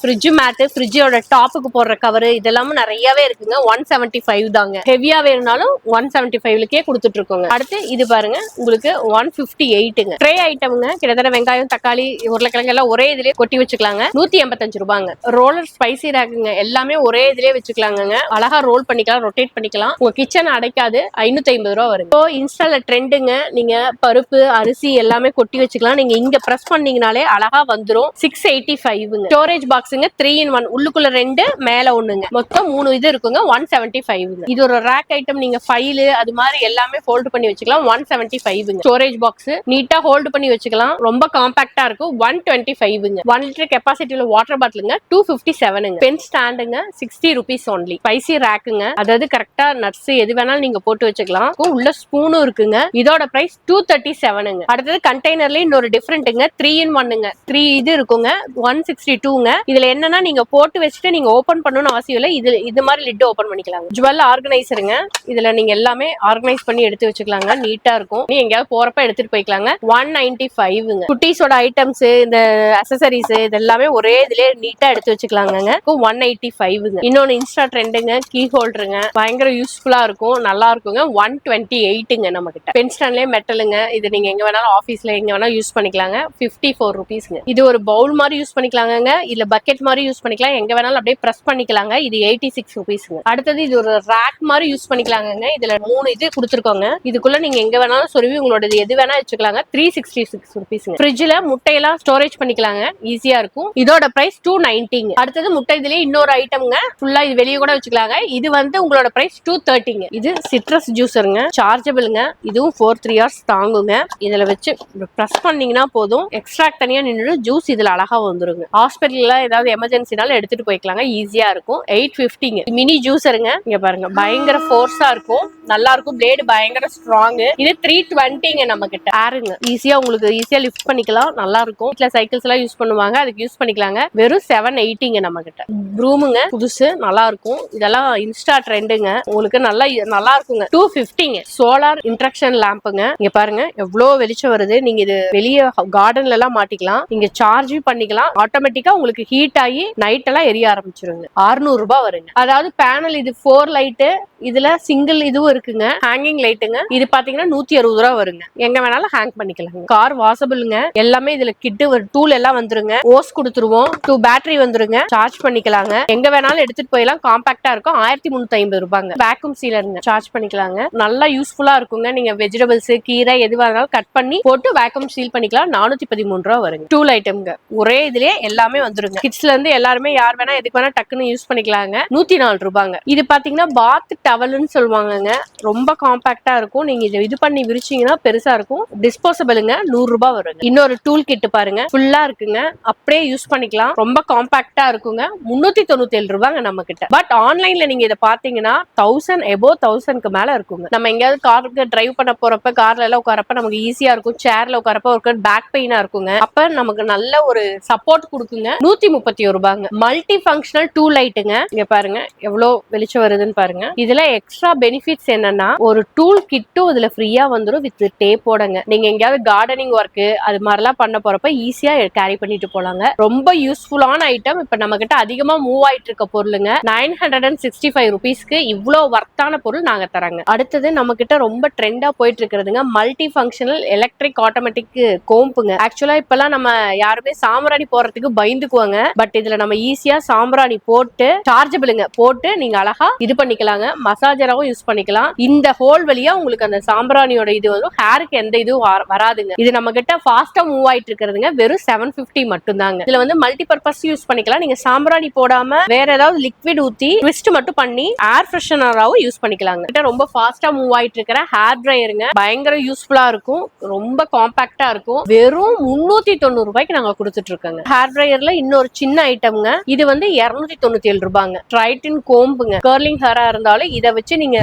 ஃப்ரிட்ஜ் மேட், ஃப்ரிட்ஜோட டாப்புக்கு போடுற கவர் இதெல்லாமும் நிறையவே இருக்குங்க. 175 தாங்க. ஹெவியா வேணும்னாலும் 175க்கே கொடுத்துட்டு இருக்கோங்க. அடுத்து இது பாருங்க, உங்களுக்கு 158ங்க. ட்ரே ஐட்டம்ங்க. கிட்டத்தட்ட வெங்காயம், தக்காளி, உருளைக்கிழங்கு எல்லாம் ஒரே இதுலயே கொட்டி வச்சுக்கலாங்க. 185 ரூபாங்க. ரோலர் ஸ்பைசி ரேக்குங்க. எல்லாமே ஒரே இதுலயே வச்சுக்கலாங்க. அழகா ரோல் பண்ணிக்கலாம், ரொட்டேட் பண்ணிக்கலாம். உங்க கிச்சன் அடைக்காது. 550 ரூபா வரும். இப்போ இன்ஸ்டால ட்ரெண்டுங்க. நீங்க பருப்பு, அரிசி எல்லாமே கொட்டி வச்சுக்கலாம். நீங்க இங்க பிரஸ் பண்ணீங்கனாலே அழகா வந்துரும். 685ங்க. ஸ்டோரேஜ் பாக்ஸுங்க. 3-in-1. உள்ளுக்குள்ள 2, மேல 1ங்க. மொத்தம் 3 இது இருக்குங்க. 175ங்க. இது ஒரு ரேக் ஐட்டம். நீங்க ஃபைல் அது மாதிரி எல்லாமே ஃபோல்ட் பண்ணி வச்சுக்கலாம். 175ங்க. ஸ்டோரேஜ் பாக்ஸ் நீட்டா ஹோல்ட் பண்ணி வச்சுக்கலாம். ரொம்ப காம்பாக்டா இருக்கும். 125ங்க. 1 லிட்டர் கெப்பாசிட்டி உள்ள வாட்டர் பாட்டிலுங்க. 257ங்க. பென் ஸ்டாண்டுங்க. 60 ருபீஸ் ஒன்லி. ஸ்பைசி ரேக்குங்க. அதாவது கரெக்டா நட்ஸ் எது வேணாலும் நீங்க போட்டு வச்சுக்கலாம். உள்ள ஸ்பூனும் இருக்குங்க. இதோட பிரைஸ் 237ங்க. அடுத்தது கண்டெய்னர்ல இன்னொரு டிஃபரெண்ட்ங்க. 3-in-1ங்க. 3 இது இருக்குங்க. 162ங்க. இதுல என்னன்னா நீங்க போட்டு வச்சுட்டு நீங்க ஓபன் பண்ணணும்னு அவசியம் இல்லை. இது மாதிரி லிட் ஓபன் பண்ணிக்கலாங்க. ஜுவல் ஆர்கனைசருங்க. இதுல நீங்க எல்லாமே ஆர்கனைஸ் பண்ணி எடுத்து வச்சுக்கலாங்க. நீட்டா இருக்கும். நீ எங்கேயாவது போறப்ப எடுத்துட்டு போய்க்கலாங்க. 195ங்க. குட்டீஸோட ஐட்டம்ஸ், இந்த அக்சசரிஸ் இது எல்லாமே ஒரே இதுலயே நீட்டா எடுத்து வச்சுக்கலாங்க. 185. இன்னொன்னு இன்ஸ்டா ட்ரெண்டுங்க, கீ ஹோல்டருங்க, பயங்கர யூஸ்ஃபுல்லா இருக்கும், நல்லா இருக்குங்க. 128ங்க நம்ம கிட்ட. பென் ஸ்டாண்ட்லயே மெட்டலுங்க, இது நீங்க எங்க வேணாலும் ஆபீஸ்ல எங்க வேணாலும் யூஸ் பண்ணிக்கலாங்க. 54 rupeesங்க. இது ஒரு பவுல் மாதிரி யூஸ் பண்ணிக்கலாங்க, இல்ல பக்கெட் மாதிரி யூஸ் பண்ணிக்கலாம், எங்க வேணாலும் அப்படியே பிரஸ் பண்ணிக்கலாங்க. இது 86 rupeesங்க. அடுத்தது இது ஒரு ரேக் மாதிரி யூஸ் பண்ணிக்கலாங்க. இதுல 3 இது கொடுத்துருக்கோங்க. இதுக்குள்ள நீங்க எங்க வேணாலும் சொருவி உங்களோட எது வேணா வச்சுக்கலாங்க. 366 rupeesங்க. ஃப்ரிட்ஜ்ல முட்டையெல்லாம் ஸ்டோரேஜ் பண்ணிக்கலாங்க, ஈஸியா இருக்கும். இதோட பிரைஸ் 290ங்க. அடுத்தது முட்டை இதுலயே இன்னொரு ஐட்டம்ங்க, ஃபுல்லா இது வெளியே கூட வச்சுக்கலாங்க. இது வந்து உங்களோட பிரைஸ் 230ங்க. இது சிட்ரஸ் ஜூஸருங்க, சார்ஜபிள்ங்க. இதுவும் 4-3 hours தாங்குங்க. இதுல வச்சு பிரஸ் பண்ணீங்கன்னா போதும், எக்ஸ்ட்ராக்ட் தனியா நின்று ஜூஸ் இதுல அழகா வந்துருங்க. ஹாஸ்பிட்டல்ல ஏதாவது எமர்ஜென்சினால எடுத்துட்டு போய்க்கலாங்க, ஈஸியா இருக்கும். 850ங்க. மினி ஜூஸருங்க, இங்க பாருங்க, பயங்கர ஃபோர்ஸா இருக்கும், நல்லா இருக்கும். பிளேடு பயங்கர ஸ்ட்ராங். இது 320ங்க நம்ம கிட்ட. ஆருங்க, ஈஸியா உங்களுக்கு ஈஸியா லிஃப்ட் பண்ணிக்கலாம், நல்லா இருக்கும். வீட்ல சைக்கிள்ஸ் எல்லாம் யூஸ் பண்ணுவாங்க, அதுக்கு யூஸ் பண்ணிக்கலாங்க. வெறும் 780ங்க நம்ம கிட்ட. ப்ரூமுங்க, புதுசு, நல்லா இருக்கும். இதெல்லாம் இன்ஸ்டா ட்ரெண்டுங்க, உங்களுக்கு நல்லா இருக்குங்க. 250ங்க. சோலார் இன்ட்ராக்ஷன் லேம்புங்க, இங்க பாருங்க எவ்வளவு வெளிச்சம் வருது. நீங்க இது வெளியே கார்டன்ல எல்லாம் மாட்டிக்கலாம், நீங்க சார்ஜ் பண்ணிக்கலாம். ஆட்டோமேட்டிக்கா உங்களுக்கு ஹீட் ஆகி நைட் எல்லாம் எரிய ஆரம்பிச்சிருங்க. 600 ரூபாய் வருங்க. அதாவது பேனல் இது 4 லைட், இதுல சிங்கிள் இதுவும் இருக்குங்க, ஹேங்கிங் லைட்டுங்க. இது பாத்தீங்கன்னா 160 ரூபாய் வருங்க. எங்க வேணாலும் ஹேங் பண்ணிக்கலாம். கார் வாசபிள்ங்க, எல்லாமே இதுல கிட்டு ஒரு டூல் எல்லாம் வந்துருங்க. ஓஸ் கொடுத்துருவோம், 2 பேட்டரி வந்துருங்க, சார்ஜ் பண்ணிக்கலாங்க. எங்க வேணாலும் எடுத்துட்டு போயலாம், காம்பாக்டா இருக்கும். 1350 ரூபாங்க. வேக்யூம் சீலருங்க, சார்ஜ் பண்ணிக்கலாங்க. நல்லா யூஸ்ஃபுல்லா இருக்குங்க. நீங்க வெஜிடபிள்ஸ், கீரை எது வேணாலும் கட் பண்ணி போட்டு வேக்யூம் சீல் பண்ணிக்கலாம். 413 ரூபாய் வருங்க. டூல் ஐட்டம்ங்க, ஒரே இதுலயே எல்லாமே வந்துருங்க. கிட்ஸ்ல இருந்து எல்லாருமே யார் வேணா எதுக்கு வேணா டக்குன்னு யூஸ் பண்ணிக்கலாங்க. 104 ரூபாங்க. இது பாத்தீங்கன்னா பாத் டவல்னு சொல்லுவாங்கங்க, ரொம்ப காம்பாக்டா இருக்கும். நீங்க இது பண்ணி விரிச்சீங்கன்னா பெருசா இருக்கும். டிஸ்போசபிள்ங்க, 100 ரூபாய் வருங்க. இன்னொரு டூல் கிட் பாருங்க, ஃபுல்லா இருக்குங்க, அப்படியே யூஸ் பண்ணிக்கலாம். ரொம்ப காம்பாக்டா இருக்குங்க. 397 ரூபாங்க நம்ம கிட்ட. பட் ஆன்லைன்ல நீங்க இதை பாத்தீங்கன்னா 1000 மேல இருக்குங்க. நம்ம எங்கேயாவது காருக்கு டிரைவ் பண்ண போறப்ப, கார்ல எல்லாம் உட்காரப்ப நமக்கு ஈஸியா இருக்கும். சேர்ல உட்காரப்ப ஒரு பேக் பெயினா இருக்குங்க. அப்ப நமக்கு நல்ல ஒரு சப்போர்ட் கொடுக்குங்க. 131 ரூபாங்க. மல்டி ஃபங்க்ஷனல் டூல் லைட்டுங்க, இங்க பாருங்க எவ்வளவு வெளிச்சம் வருதுன்னு பாருங்க. இதுல எக்ஸ்ட்ரா பெனிஃபிட்ஸ் என்னன்னா, ஒரு டூல் கிட்டும் இதுல ஃப்ரீயா வந்துரும் வித் டேப்போடங்க. நீங்க எங்கேயாவது கார்டனிங் ஒர்க் அது மாதிரிலாம் பண்ண போறப்ப ஈஸியா கேரி பண்ணிட்டு போலாங்க. ரொம்ப யூஸ்ஃபுல்லான ஐட்டம். இப்ப நம்ம கிட்ட அதிகமா மூவ் ஆயிட்டு இருக்க பொருளுங்க. 965 rupeesக்கு இவ்வளவு வர்த்தான பொருள் நாங்க தராங்க. அடுத்தது நம்ம கிட்ட ரொம்ப ட்ரெண்டா போயிட்டு இருக்கிறதுங்க, மல்டி ஃபங்க்ஷனல் எலக்ட்ரிக் ஆட்டோமேட்டிக் கோம்புங்க. ஆக்சுவலா இப்பெல்லாம் நம்ம யாருமே சாம்பிராணி போறதுக்கு பயந்துக்குவாங்க. பட் இதுல நம்ம ஈஸியா சாம்பிராணி போட்டு, சார்ஜபிளுங்க போட்டு நீங்க அழகா இது பண்ணிக்கலாங்க. மசாஜராவும் யூஸ் பண்ணிக்கலாம். இந்த ஹோல் வழியா உங்களுக்கு அந்த சாம்பிராணியோட இது வரும். ஹேருக்கு எந்த இதுவும் வராதுங்க. இது நம்ம கிட்ட ஃபாஸ்டா மூவ் ஆயிட்டு இருக்கிறதுங்க. வெறும் 750 மட்டும் தாங்க. இதுல வந்து மல்டி பர்பஸ் யூஸ் பண்ணிக்கலாம். நீங்க சாம்பிராணி போடாம வேற ஏதாவது லிக்விட் ஊத்தி ட்விஸ்ட் மட்டும் பண்ணி ஏர் ஃப்ரெஷனராவும் யூஸ் பண்ணிக்கலாங்க. கிட்ட ரொம்ப ஃபாஸ்டா மூவ் ஆயிட்டு இருக்கிற ஹேர் ட்ரையருங்க, பயங்கர யூஸ்ஃபுல்லா இருக்கும், ரொம்ப காம்பாக்டா இருக்கும். வெறும் 390 ரூபாய்க்கு நாங்க கொடுத்துட்டு இருக்கோங்க. ஹேர் ட்ரையர்ல இன்னொரு சின்ன ஐட்டம்ங்க, இது வந்து 297 ரூபாங்க. ட்ரைட்டின் கோம்புங்க, கர்லிங் ஹேரா இருந்தாலும் இதை வச்சு நீங்க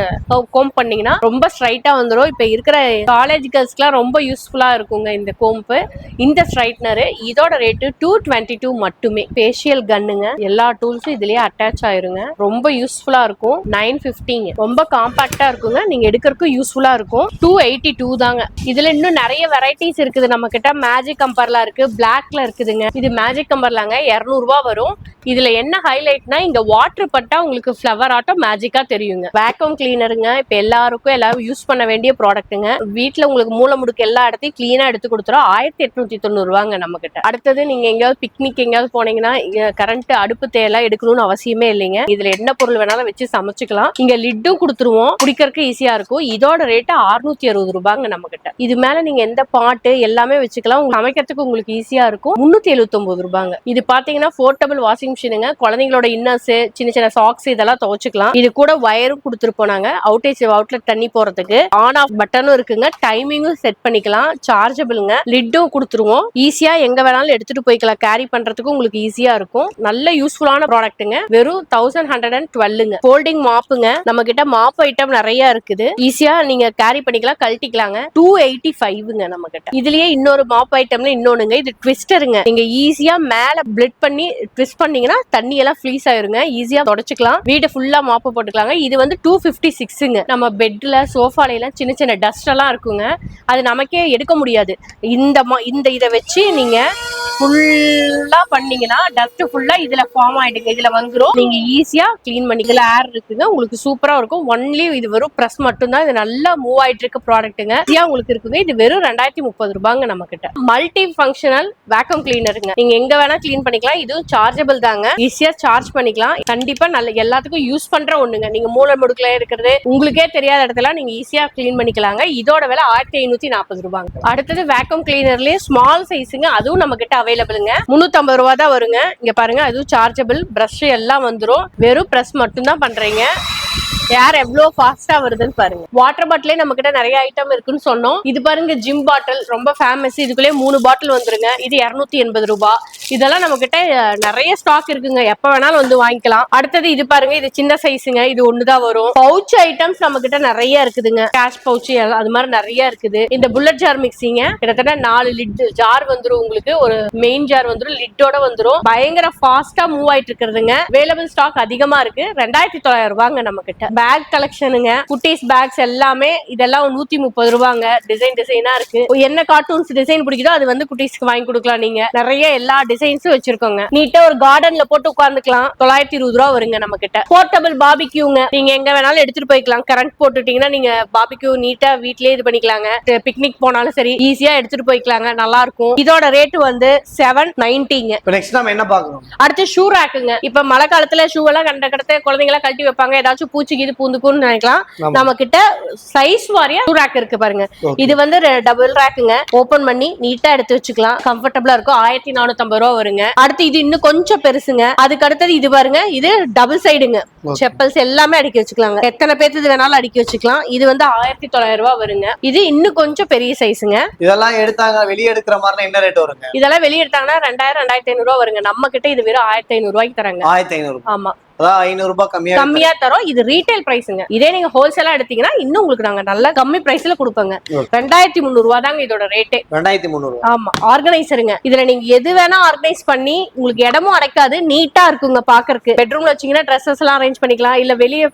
கோம்ப் பண்ணீங்கன்னா ரொம்ப ஸ்ட்ரைட்டா வந்துடும். இப்ப இருக்கிற காலேஜ் கேர்ள்ஸ்க்குலாம் ரொம்ப யூஸ்ஃபுல்லா இருக்குங்க இந்த கோம்பு, இந்த ஸ்ட்ரைட்னர். இதோட ரேட்டு 222 மட்டுமே. ஃபேஷியல் கன்னுங்க, எல்லா டூல்ஸும் இதுலயே அட்டாச் ஆயிருங்க. ரொம்ப யூஸ்ஃபுல்லா இருக்கும். 950ங்க. ரொம்ப காம்பாக்டா இருக்குங்க, நீங்க எடுக்கிறதுக்கு யூஸ்ஃபுல்லா இருக்கும். 282 தாங்க. இதுல இன்னும் நிறைய வெரைட்டிஸ் இருக்குது நம்ம கிட்ட. மேஜிக் கம்பர்லாம் இருக்கு, பிளாக்ல இருக்குதுங்க. இது மேஜிக் கம்பர்லாங்க, 200 ரூபாய் வரும். இதுல என்ன ஹைலைட்னா, இங்க வாட்டர் பட்டா உங்களுக்கு ஃபிளவர் ஆட்டம் மேஜிக்கா தெரியுங்க. வேக்யூம் கிளீனருங்க, இப்ப எல்லாரும் யூஸ் பண்ண வேண்டிய ப்ராடக்ட்டுங்க. வீட்டுல உங்களுக்கு மூல முடுக்கு எல்லா இடத்தையும் கிளீனா எடுத்து கொடுத்துரும். 1890 ரூபாங்க நம்ம கிட்ட. அடுத்தது நீங்க எங்கேயாவது பிக்னிக் எங்கேயாவது போனீங்கன்னா கரண்ட் அடுப்பு தேயெல்லாம் எடுக்கணும்னு அவசியமே இல்லைங்க. இதுல என்ன பொருள் வேணாலும் வச்சு சமைச்சுக்கலாம். இங்க லிட்டும் கொடுத்துருவோம், குடிக்கிறதுக்கு ஈஸியா இருக்கும். இதோட ரேட்டு 660 ரூபாங்க நம்ம கிட்ட. இது மேல நீங்க எந்த பாட்டு எல்லாமே வச்சுக்கலாம், சமைக்கிறதுக்கு உங்களுக்கு ஈஸியா இருக்கும். 379 ரூபாங்க. இது பாத்தீங்கன்னா போர்ட்டபிள் வாஷிங் மிஷினுங்க, குழந்தைங்களோட இன்னர்ஸ், சின்ன சின்ன சாக்ஸ் இதெல்லாம் துவைச்சுக்கலாம். இது கூட வயரும் கொடுத்துருப்போம் நாங்க, அவுட்லெட் தண்ணி போறதுக்கு. ஆன் ஆஃப் பட்டனும் இருக்குங்க, டைமிங்கும் செட் பண்ணிக்கலாம். சார்ஜபிள்ங்க, லிட்டும் கொடுத்துருவோம். ஈஸியா எங்க வேணாலும் எடுத்துட்டு போய்க்கலாம், கேரி பண்றதுக்கு உங்களுக்கு ஈஸியா இருக்கும். நல்ல யூஸ்ஃபுல்லான ப்ராடக்ட்டுங்க. வெறும் 1112ங்க. ஃபோல்டிங் மாப்புங்க, நம்ம கிட்ட மாப் ஐட்டம் நிறைய இருக்குது, ஈஸியா நீங்க கேரி பண்ணிக்கலாம், கழட்டிக்கலாங்க. 285ங்க நம்ம கிட்ட. இதுலயே இன்னொரு மாப் ஐட்டம்ல இன்னொன்னுங்க, இது ட்விஸ்டருங்க. நீங்க ஈஸியா மேல பிளிட் பண்ணி ட்விஸ்ட் பண்ணீங்கன்னா தண்ணி எல்லாம் ஃப்ரீஸ் ஆயிருங்க, ஈஸியா தொடச்சுக்கலாம். வீடு ஃபுல்லா மாப்பு போட்டுக்கலாங்க. இது வந்து 256ங்க. நம்ம பெட்ல சோஃபால எல்லாம் சின்ன சின்ன டஸ்ட் எல்லாம் இருக்குங்க, அது நமக்கே எடுக்க முடியாது. இந்த இதை வச்சு நீங்க ஃபுல்லா பண்ணீங்கன்னா டஸ்ட் ஃபுல்லா இதுல ஃபார்ம் ஆயிடுங்க. இதுல வந்துரும், நீங்க ஈஸியா கிளீன் பண்ணி. இதுல ஏர் இருக்குங்க, உங்களுக்கு சூப்பரா இருக்கும். ஒன்லி இது வெறும் பிரஸ் மட்டும் தான். இது நல்லா மூவ் ஆயிட்டு இருக்க ப்ராடக்ட்டுங்க. ஈஸியா உங்களுக்கு இருக்குங்க. இது வெறும் 2030 ரூபாங்க நம்ம கிட்ட. மல்டி ஃபங்க்ஷனல் வேக்கம் கிளீனருங்க. நீங்க எங்க வேணா கிளீன் பண்ணிக்கலாம். இதுவும் சார்ஜபிள் தாங்க, ஈஸியா சார்ஜ் பண்ணிக்கலாம். கண்டிப்பா நல்ல எல்லாத்துக்கும் யூஸ் பண்ற ஒண்ணுங்க. நீங்க மூளை முடுக்குல இருக்கிறது உங்களுக்கே தெரியாத இடத்துல நீங்க ஈஸியா கிளீன் பண்ணிக்கலாங்க. இதோட விலை 1540 ரூபாங்க. அடுத்தது வேக்கம் கிளீனர்லயே ஸ்மால் சைஸுங்க, அதுவும் நம்ம கிட்ட அவைலபிளுங்க. 350 ரூபா தான் வருங்க. இங்க பாருங்க, அதுவும் சார்ஜபிள், பிரஷ் எல்லாம் வந்துரும். வெறும் பிரஸ் மட்டும் தான் பண்றீங்க. ஏர் எவ்வளவு ஃபாஸ்டா வருதுன்னு பாருங்க. வாட்டர் பாட்டிலே நம்ம கிட்ட நிறைய ஐட்டம் இருக்குன்னு சொன்னோம். இது பாருங்க, ஜிம் பாட்டில் ரொம்ப ஃபேமஸ். இதுக்குள்ளே 3 பாட்டில் வந்துருங்க. இது 280 ரூபாய். இதெல்லாம் நம்ம கிட்ட நிறைய ஸ்டாக் இருக்குங்க, எப்ப வேணாலும் வந்து வாங்கிக்கலாம். அடுத்தது இது பாருங்க, இது சின்ன சைஸுங்க, இது ஒண்ணுதான் வரும். பவுச் ஐட்டம்ஸ் நம்ம கிட்ட நிறைய இருக்குதுங்க. கேஷ் பவுச் அது மாதிரி நிறைய இருக்குது. இந்த புல்லட் ஜார் மிக்சிங்க கிட்டத்தட்ட 4 லிட் ஜார் வந்துரும். உங்களுக்கு ஒரு மெயின் ஜார் வந்துரும், லிட்டோட வந்துரும். பயங்கர ஃபாஸ்டா மூவ் ஆயிட்டு இருக்குதுங்க. அவைலபிள் ஸ்டாக் அதிகமா இருக்கு. 2900 ரூபாங்க நம்ம கிட்ட. பேக் கலெக்ஷனுங்க, குட்டீஸ் பேக்ஸ் எல்லாமே இதெல்லாம் 130 ரூபாங்க. டிசைனா இருக்கு. என்ன கார்ட்டூன்ஸ் டிசைன் பிடிக்குதோ அது வந்து குட்டீஸ்க்கு வாங்கி கொடுக்கலாம். நீங்க நிறைய எல்லா டிசைன்ஸும் வச்சிருக்கோங்க. நீட்டா ஒரு கார்டன்ல போட்டு உட்கார்ந்துக்கலாம். 920 ரூபா வருங்க நம்ம கிட்ட. போர்ட்டபிள் பாபிக்யூங்க, நீங்க எங்க வேணாலும் எடுத்துட்டு போய்க்கலாம். கரண்ட் போட்டுட்டீங்கன்னா நீங்க பாபிக்யூ நீட்டா வீட்லயே இது பண்ணிக்கலாங்க. பிக்னிக் போனாலும் சரி ஈஸியா எடுத்துட்டு போய்க்கலாங்க. நல்லா இருக்கும். இதோட ரேட் வந்து 790ங்க. நெக்ஸ்ட் நாம என்ன பாக்குறோம்? அடுத்து ஷூ ரேக்குங்க. இப்ப மழை காலத்துல ஷூ எல்லாம் கண்ட கடத்த குழந்தைங்க எல்லாம் கழட்டி வைப்பாங்க. ஏதாச்சும் பூச்சிக்கு இது பூந்துக்குன்னு நினைக்கலாம். நம்ம கிட்ட சைஸ் வாரியா ஷூ ரேக் இருக்கு பாருங்க. இது வந்து டபுள் ரேக்குங்க. ஓபன் பண்ணி நீட்டா எடுத்து வச்சுக்கலாம். கம்ஃபர்டபிளா இருக்கும். 1450 ரூபா வருங்க. அடுத்து இது இன்னும் கொஞ்சம் பெருசுங்க. அதுக்கு அடுத்தது இது பாருங்க, இது டபுள் சைடுங்க. செப்பல்ஸ் எல்லாமே அடுக்கி வச்சுக்கலாங்க. எத்தனை பேருக்கு வேணாலும் அடுக்கி வச்சுக்கலாம். இது வந்து 1900 ரூபா வருங்க. இது இன்னும் கொஞ்சம் பெரிய சைஸுங்க. இதெல்லாம் எடுத்தாங்க வெளியே எடுக்கிற மாதிரி என்ன ரேட் வருங்க? இதெல்லாம் வெளியே எடுத்தாங்கன்னா 2000 2500 ரூபா வருங்க. நம்ம கிட்ட இது வெறும் 1500 ரூபாய்க்கு தராங்க. 1500. ஆமா, 500 ரூபாய் கம்மியா தரோம். இது ரீட்டைல் பிரைஸ்ங்க. இதே நீங்க ஹோல்சேலா எடுத்தீங்கன்னா இன்னும் உங்களுக்கு நாங்க நல்ல கம்மி பிரைஸ்ல கொடுப்போங்க. 2300 ரூபாய் தாங்க இதோட ரேட்டே. 2300. ஆமா, ஆர்கனைசருங்க. இதுல நீங்க எது வேணா ஆர்கனைஸ் பண்ணி உங்களுக்கு இடமும் அடைக்காது, நீட்டா இருக்குங்க பாக்குறதுக்கு. பெட்ரூம்ல வச்சீங்கன்னா ட்ரெஸ்ஸஸ் எல்லாம் அரேஞ்ச் பண்ணிக்கலாம். இல்ல வெளியே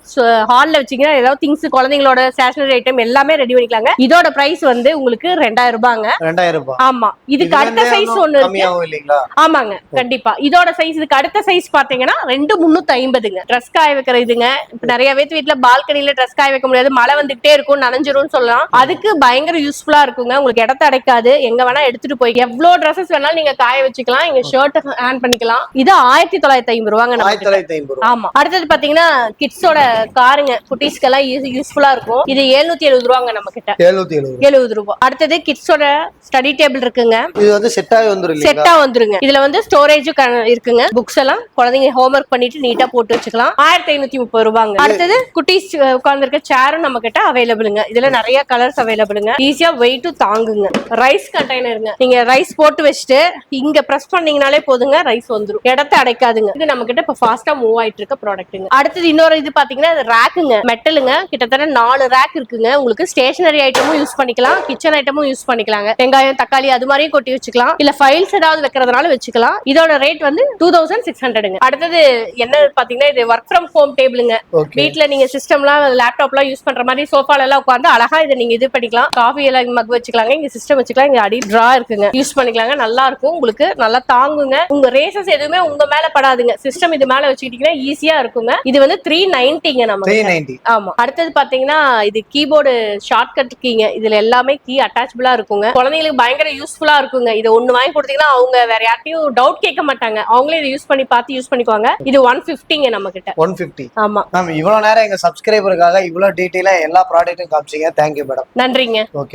ஹால்ல வச்சீங்கன்னா ஏதாவது திங்ஸ் குழந்தைங்களோட ஸ்டேஷனரி ஐட்டம் எல்லாமே ரெடி பண்ணிக்கலாங்க. இதோட பிரைஸ் வந்து உங்களுக்கு 2000 ரூபாங்க. 2000 ரூபாய். ஆமா, இதுக்கு அடுத்த சைஸ் ஒண்ணு இருக்கு. ஆமாங்க, கண்டிப்பா. இதோட சைஸ், இதுக்கு அடுத்த சைஸ் பாத்தீங்கன்னா 2350. ட்ரெஸ் காய வைக்கிற இதுங்க. இப்ப நிறைய பேர் வீட்டுல பால்கனில ட்ரெஸ் காய வைக்க முடியாது, மழை வந்துட்டே இருக்கும், நனைஞ்சிரும் சொல்லலாம். அதுக்கு பயங்கர யூஸ்ஃபுல்லா இருக்குங்க. உங்களுக்கு இடத்த அடைக்காது, எங்க வேணா எடுத்துட்டு போய் எவ்வளவு ட்ரெஸ்ஸஸ் வேணாலும் நீங்க காய வச்சுக்கலாம். இங்க ஷர்ட் ஹேண்ட் பண்ணிக்கலாம். இது 1950 ரூபாங்க. 1950. ஆமா. அடுத்தது பாத்தீங்கன்னா கிட்ஸோட காருங்க, குட்டீஸ்க்கு எல்லாம் யூஸ்ஃபுல்லா இருக்கும். இது 770 ரூபாங்க நம்ம கிட்ட. 770 ரூபாய். அடுத்தது கிட்ஸோட ஸ்டடி டேபிள் இருக்குங்க. இது வந்து செட்டாவே வந்துரும். செட்டா வந்துருங்க. இதுல வந்து ஸ்டோரேஜ் இருக்குங்க. புக்ஸ் எல்லாம் குழந்தைங்க ஹோம்வொர்க் பண்ணிட்டு நீட்டா போட்டு வச்சுக்கலாம். 1530 ரூபாங்க. அடுத்தது குட்டீஸ் உட்கார்ந்திருக்க சேரும் நம்ம கிட்ட அவைலபிளுங்க. இதுல நிறைய கலர்ஸ் அவைலபிளுங்க. ஈஸியா வெயிட் தாங்குங்க. ரைஸ் கண்டெய்னருங்க. நீங்க ரைஸ் போட்டு வச்சுட்டு இங்க பிரஸ் பண்ணீங்கனாலே போதுங்க, ரைஸ் வந்துரும். இடத்தை அடைக்காதுங்க. இது நம்ம கிட்ட இப்ப ஃபாஸ்டா மூவ் ஆயிட்டு இருக்க ப்ராடக்ட்டுங்க. அடுத்தது இன்னொரு இது பாத்தீங்கன்னா ரேக்குங்க. மெட்டலுங்க. கிட்டத்தட்ட 4 ரேக் இருக்குங்க. உங்களுக்கு ஸ்டேஷனரி ஐட்டமும் யூஸ் பண்ணிக்கலாம், கிச்சன் ஐட்டமும் யூஸ் பண்ணிக்கலாங்க. வெங்காயம் தக்காளி அது மாதிரியும் கொட்டி வச்சுக்கலாம். இல்ல ஃபைல்ஸ் ஏதாவது வைக்கிறதுனால வச்சுக்கலாம். இதோட ரேட் வந்து 2600ங்க. அடுத்தது என்ன பாத்தீங்கன்னா, இது ஒர்க் ஃப்ரம் ஹோம் டேபிளுங்க. வீட்ல நீங்க சிஸ்டம்லாம் லேப்டாப்லாம் யூஸ் பண்ற மாதிரி சோஃபால எல்லாம் உட்கார்ந்து அழகா இதை நீங்க இது பண்ணிக்கலாம். காஃபி எல்லாம் மக் வச்சுக்கலாங்க. இங்க சிஸ்டம் வச்சுக்கலாம். இங்க அடி டிரா இருக்குங்க, யூஸ் பண்ணிக்கலாங்க. நல்லா இருக்கும். உங்களுக்கு நல்லா தாங்குங்க. உங்க ரேசஸ் எதுவுமே உங்க மேல படாதுங்க. சிஸ்டம் இது மேல வச்சுக்கிட்டீங்கன்னா ஈஸியா இருக்குங்க. இது வந்து 390ங்க நம்ம. 390. ஆமா. அடுத்தது பாத்தீங்கன்னா இது கீபோர்டு ஷார்ட்கட் கீங்க. இதுல எல்லாமே கீ அட்டாச்சபிளா இருக்குங்க. குழந்தைங்களுக்கு பயங்கர யூஸ்ஃபுல்லா இருக்குங்க. இதை ஒண்ணு வாங்கி கொடுத்தீங்கன்னா அவங்க வேற யார்ட்டையும் டவுட் கேட்க மாட்டாங்க. அவங்களே இதை யூஸ் பண்ணி பார்த்து யூஸ் பண்ணிக்குவாங்க. இது 150ங்க நம்ம கிட்ட. 150. ஆமா. மேம் இவ்வளவு நேரம் எங்க சப்ஸ்கிரைபருக்காக இவ்வளவு டீடைலா எல்லா ப்ராடக்ட்டும் காமிச்சீங்க. Thank you madam. நன்றிங்க. ஓகே.